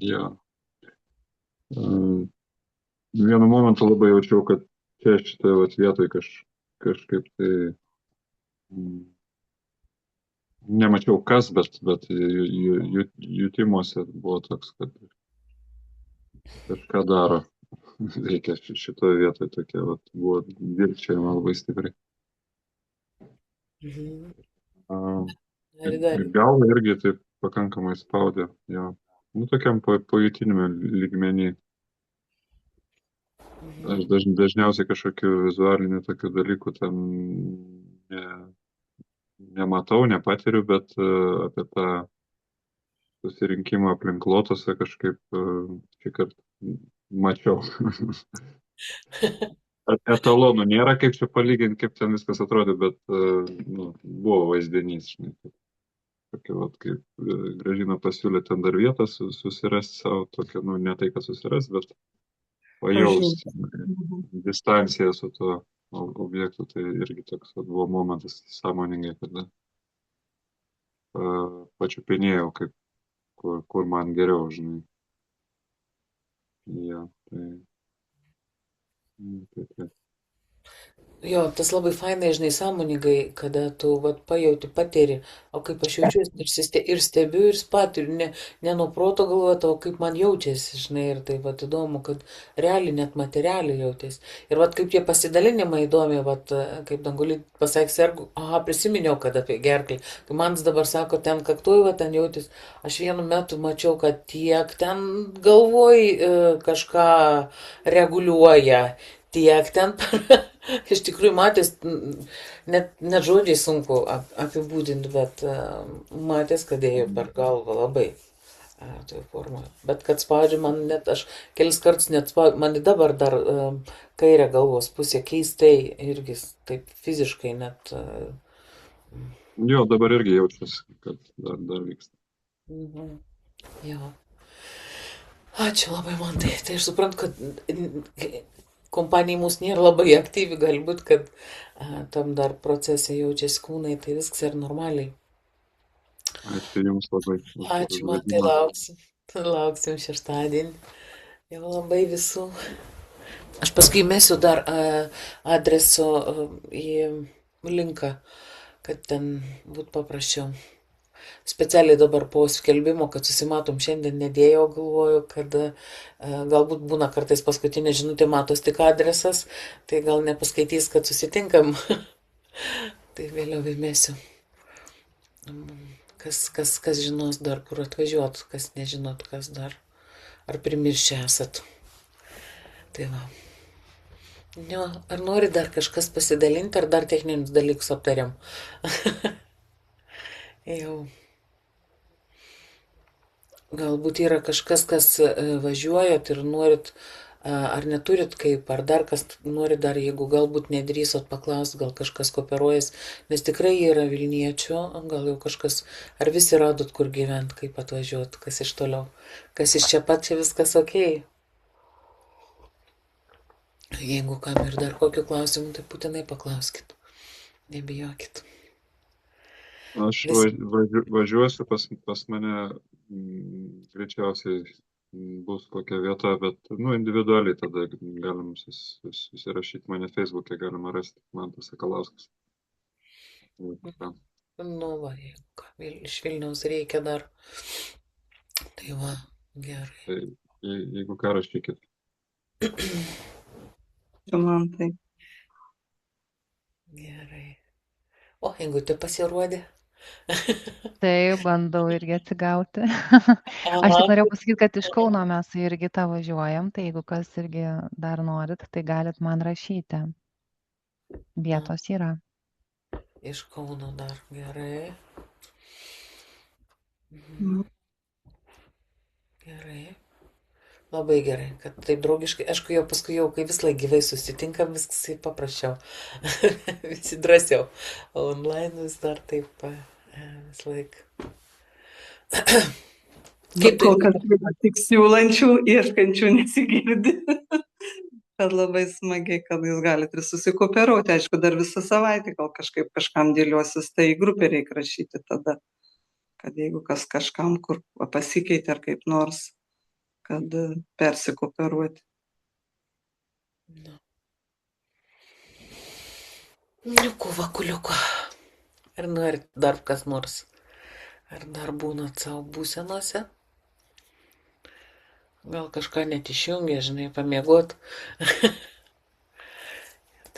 jo. Vienu momentu labai jaučiau, kad čia šitoje vat vietoje kažkaip tai nemačiau kas, bet jutimuose buvo toks, kad kažką daro. Reikia šitoje vietoje tokia, vat, buvo virkčiojama labai stipriai. Galva irgi taip pakankamai spaudė, jo. Nu, tokiam pojūtiniame lygmenį. Aš dažniausiai kažkokių vizualinių tokių dalykų ten nematau, nepatiriu, bet apie tą susirinkimą aplink Lotosą kažkaip šįkart mačiau. Etalonų nėra, kaip čia palyginti, kaip ten viskas atrodė, bet nu, buvo vaizdinys, žinai. Tokia, vat, kaip Gražina pasiūlė ten dar vietą susirasti savo, tokia, nu, ne tai, kad susirasti, bet pajausti distanciją su tuo objektu, tai irgi toks buvo momentas sąmoningai, kada pačiupinėjau, kaip, kur man geriau, žinai. Ja, tai. Jo, tas labai fainai, žinai, sąmoningai, kada tu vat, pajauti, patiri, o kaip aš jaučiuosi ir stebiu, ir patiriu, ne nuo proto galvoju, o kaip man jaučiasi, žinai, ir tai vat įdomu, kad realiai, net materialiai jautėsi. Ir vat kaip tie pasidalinimai įdomi, vat, kaip Danguolė pasakė, sergu, prisiminiau, kad apie gerklį. Tai man dabar sako, ten kaktuoj, va, ten jautis. Aš vienu metu mačiau, kad tiek ten galvoj kažką reguliuoja, tiek ten iš tikrųjų matęs, net žodžiai sunku apibūdinti, bet matęs, kad ėjo per galvą labai toje formoje. Bet kad spaudžia man net, aš kelis kartus net spaudžiu, man dabar dar kairė galvos pusė keistai irgi taip fiziškai net. Jo, dabar irgi jaučiasi, kad dar vyksta. Jo. Ačiū labai man tai. Tai aš suprantu, kad kompanija mūsų nėra labai aktyvi, galbūt, kad tam dar procese jaučiasi kūnai, tai viskas yra normaliai. Ačiū Jums labai. Ačiū, man tai lauksim šeštadienį. Jau labai visų. Aš paskui mesiu dar adreso į linką, kad ten būtų paprasčiau. Specialiai dabar po skelbimo, kad susimatom šiandien nedėjau, galvoju, kad galbūt būna kartais paskutinė žinutė, matos tik adresas, tai gal nepaskaitys, kad susitinkam. Tai vėliau įmesiu. Kas žinos dar, kur atvažiuot, kas nežinot, kas dar. Ar primiršę esat. Tai va. Jo, ar nori dar kažkas pasidalinti, ar dar techninius dalykus aptariam? Jau. Galbūt yra kažkas, kas važiuojat ir norit, ar neturit kaip, ar dar kas norit dar, jeigu galbūt nedrįsot paklausti, gal kažkas kooperuojas, nes tikrai yra Vilniečių, gal jau kažkas, ar visi radot, kur gyvent, kaip atvažiuot, kas iš toliau, kas iš čia pat, čia viskas okei. Jeigu kam ir dar kokiu klausimu, tai būtinai paklauskit, nebijokit. Aš važiuosiu pas mane, greičiausiai bus kokia vieta, bet, nu, individualiai tada galim susirašyti, mane Facebook'e galima rasti, Mantas Sakalauskas. Va. Nu, va, jeigu ką, iš Vilniaus reikia dar. Tai va, gerai. Tai jeigu ką rašykit. Čia man tai. Gerai. O, jeigu te pasirodė. Tai bandau irgi atsigauti. Aš Aha. tik norėjau pasakyti, kad iš Kauno mes irgi tą važiuojam, tai jeigu kas irgi dar norit, tai galit man rašyti. Vietos yra. Iš Kauno dar, gerai. Mm. Gerai. Labai gerai, kad taip draugiškai. Aišku, jau paskui jau, kai vis laik gyvai susitinkam, viskas paprasčiau. Visi drąsiau. O online vis dar taip vis laik. Kaip Kol tai? kas yra tik siūlančių, ieškančių nesigirdi. Bet labai smagiai, kad jūs galite ir susikooperuoti. Aišku, dar visą savaitę gal kažkaip kažkam dėliosis, tai į grupę reikia rašyti tada. Kad jeigu kas kažkam, kur pasikeitė ar kaip nors, kad persikooperuoti. Liuku, vakuliuku. Ar norit dar kas nors? Ar dar būnat savo būsenose? Gal kažką net išjungia, žinai, pamiegot.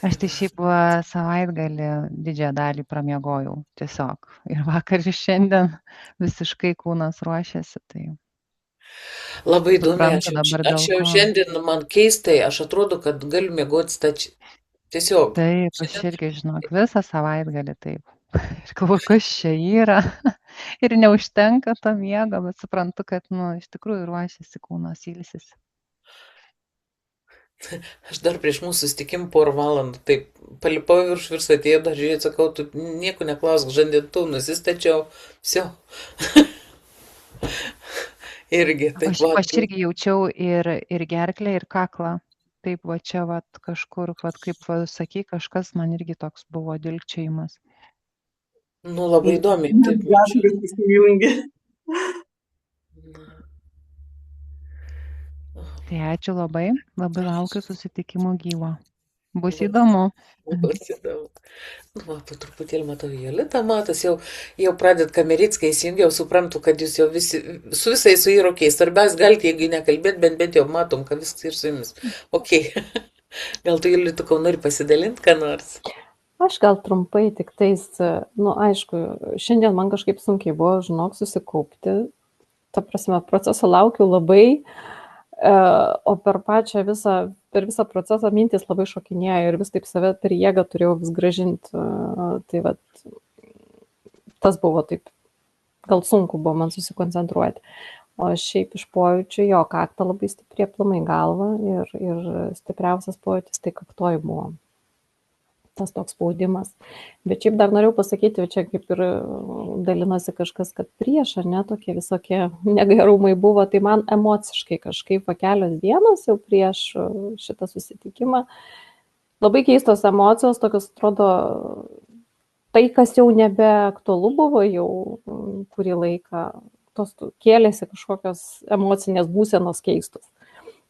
Aš tai šiaip savaitgalį didžiąją dalį pramiegojau tiesiog. Ir vakar ir šiandien visiškai kūnas ruošiasi. Tai Labai įdomi, suprantu dabar aš dėl jau ko. šiandien, man keistai, aš atrodo, kad galiu miegoti stačiai. Tiesiog. Taip, aš irgi žinok, visą savaitgalį taip. Ir galvoju, kas čia yra. Ir neužtenka to miego, bet suprantu, kad, iš tikrųjų ruošiasi kūnas, ilsisi. Aš dar prieš mūsų susitikimą porą valandų taip palipau virš virs atėjo, dar žiūrėjau, sakau, tu nieko neklausk, žandintų nusistačiau, vsio. Irgi, taip Aš irgi jaučiau ir gerklę, ir kaklą. Taip, va čia, va kažkur, va kaip sakai, kažkas man irgi toks buvo dilgčiojimas. Nu, labai įdomiai. Taip, Gatvės įsijungia. Tai ačiū labai, labai laukiu susitikimo gyvo. Bus įdomu. Bus įdomu. Nu, va, po truputėlį matau, Jolita matas, jau pradedat kamerickai įsijungia, jau suprantu, kad jūs jau visi, su visais su įrokiais. Svarbiausia, galite, jeigu nekalbėt, bent jau matom, kad viskas ir su jumis. Ok. Gal tu, Jolita, kau nori pasidalinti, ką nors? Aš gal trumpai tik tais, aišku, šiandien man kažkaip sunkiai buvo, žinok, susikaupti. Ta prasme, proceso laukiu labai, o per visą procesą mintis labai šokinėjo ir vis taip save per jėgą turėjau vis gražinti. Tai vat, tas buvo taip, gal sunku buvo man susikoncentruoti. O šiaip iš pojūčių jo kaktą labai stipriai aplamai galvą ir stipriausias pojūtis tai kaktoj buvo. Tas toks spaudimas. Bet šiaip dar norėjau pasakyti, čia kaip ir dalinosi kažkas, kad prieš, ar ne, tokie visokie negerumai buvo, tai man emociškai kažkaip kelios dienos jau prieš šitą susitikimą. Labai keistos emocijos, tokios atrodo, tai, kas jau nebeaktualu buvo jau kurį laiką, tos kėlėsi kažkokios emocinės būsenos keistos.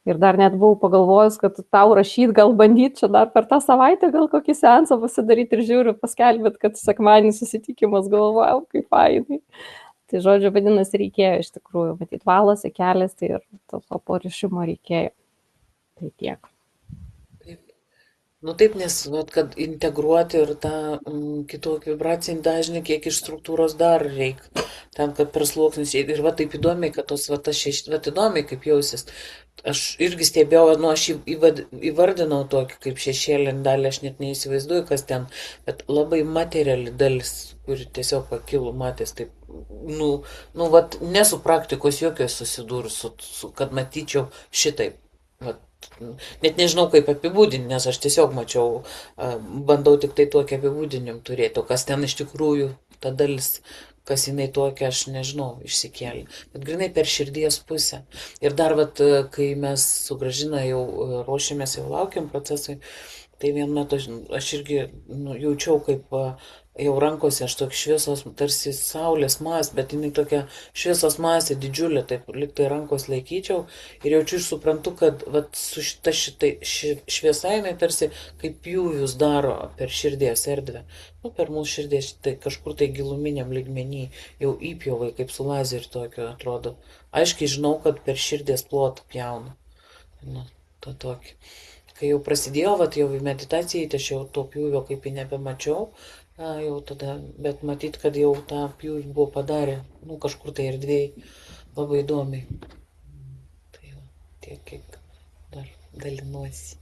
Ir dar net buvau pagalvojus, kad tau rašyti, gal bandyti čia dar per tą savaitę, gal kokį seansą pasidaryti ir žiūriu, paskelbėt, kad sekmadienį susitikimas, galvojau, kaip fainai. Tai žodžiu, vadinasi, reikėjo iš tikrųjų, matyt, valosi kelias ir to porišimo reikėjo. Tai tiek. Nu taip, nes, kad integruoti ir tą kitokį vibracinį dažnį, kiek iš struktūros dar reikia, tam, kad per sluoksnius, ir va taip įdomiai, kad tos va įdomiai kaip jausis. Aš irgi stebėjau, aš įvardinau tokį kaip šešėlinį dalį, aš net neįsivaizduoju, kas ten, bet labai materiali dalis, kuri tiesiog pakilų matės, taip, nesu praktikos jokios susidūrus, kad matyčiau šitaip. Net nežinau, kaip apibūdinti, nes aš tiesiog mačiau, bandau tik tai tokį apibūdinim turėti, o kas ten iš tikrųjų ta dalis, kas jinai tokia, aš nežinau, išsikėlė. Bet grinai per širdies pusę. Ir dar, kai mes su Gražina jau ruošėmės, jau laukiam procesui, tai vienu metu aš irgi jaučiau, kaip jau rankose aš tokia šviesos, tarsi saulės masė, bet jinai tokia šviesos masė didžiulė, taip liktai rankos laikyčiau ir jaučiu ir suprantu, kad vat, su šviesa jinai tarsi kaip pjūvius daro per širdies erdvę. Nu, per mūsų širdies, tai kažkur tai giluminiam lygmenį jau įpjovai, kaip su lazeriu tokio atrodo. Aiškiai žinau, kad per širdies plotą pjauna. Nu, to tokį. Kai jau prasidėjo, vat, jau į meditaciją, tai aš jau to pjūvio kaip ir nebemačiau, jau tada, bet matyt, kad jau tą pjūvį buvo padarę, nu, kažkur tai erdvėj labai įdomiai. Tai jau tiek, kiek dar dalinuosi.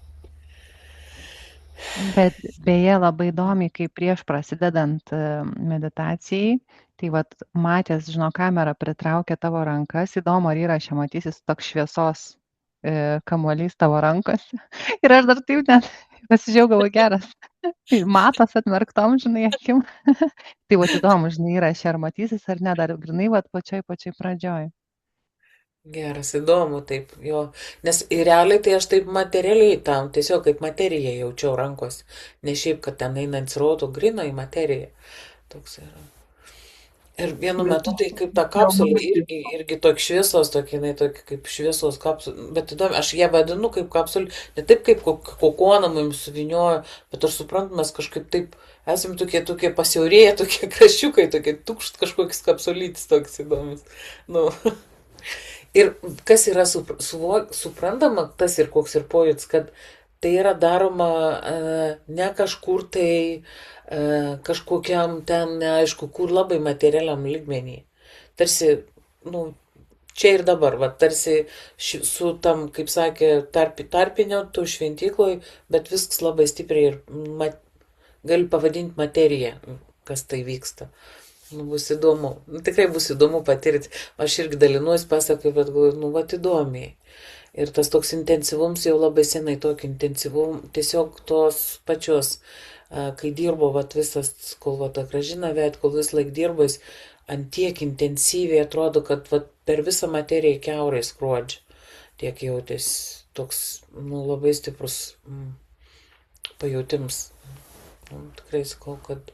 Bet beje, labai įdomiai, kai prieš prasidedant meditacijai, tai vat matęs, žinau, kamera pritraukia tavo rankas, įdomu, ar įraše matysis toks šviesos kamuolys tavo rankose. Ir aš dar taip net pasižiūrėjau, geras. Matos atmerktom, žinai, akim. Tai vat įdomu, žinai, įraše, ar matysis, ar ne, dar grinai, vat pačioj pradžioj. Geras, įdomu, taip, jo. Nes realiai tai aš taip materialiai tam, tiesiog kaip materiją jaučiau rankos. Ne šiaip, kad ten einant srautų, grino į materiją. Toks yra. Ir vienu metu tai kaip ta kapsulė irgi tokia šviesos, tokia kaip šviesos kapsulė. Bet įdomu, aš ją vadinu kaip kapsulė, ne taip kaip kokoną mums suviniojo, bet aš suprantu, mes kažkaip taip esame tokie pasiaurėję, tokie kraščiukai, tokie kažkoks kapsulytis toks įdomus. Nu. Ir kas yra suprantama, tas ir koks ir pojūtis, kad tai yra daroma ne kažkur tai kažkokiam ten, neaišku, kur labai materialiam lygmenį. Tarsi, nu, čia ir dabar, va, tarsi su tam, kaip sakė, tarpinio, tu šventykloj, bet viskas labai stipriai ir gali pavadinti materiją, kas tai vyksta. Nu, bus įdomu. Nu, tikrai bus įdomu patirti. Aš irgi dalinuosi, pasakoju, bet galvoju, nu, va, įdomiai. Ir tas toks intensyvums jau labai senai tokį intensyvum, tiesiog tos pačios, kai dirbo vat, visas, kol vat, Gražina vėt, kol vis laik dirbo, jis antiek intensyviai atrodo, kad vat, per visą materiją kiaurai skrodžia. Tiek jautės toks, nu, labai stiprus pajautims. Nu, tikrai sakau, kad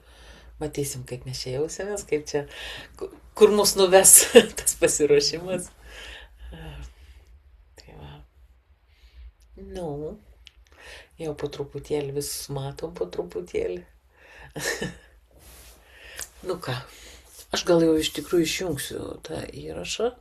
matysim, kaip mes čia jausimės, kaip čia, kur mus nuves tas pasiruošimas. Tai va. Nu, jau po truputėlį vis matom po truputėlį. Nu ką, aš gal jau iš tikrųjų išjungsiu tą įrašą.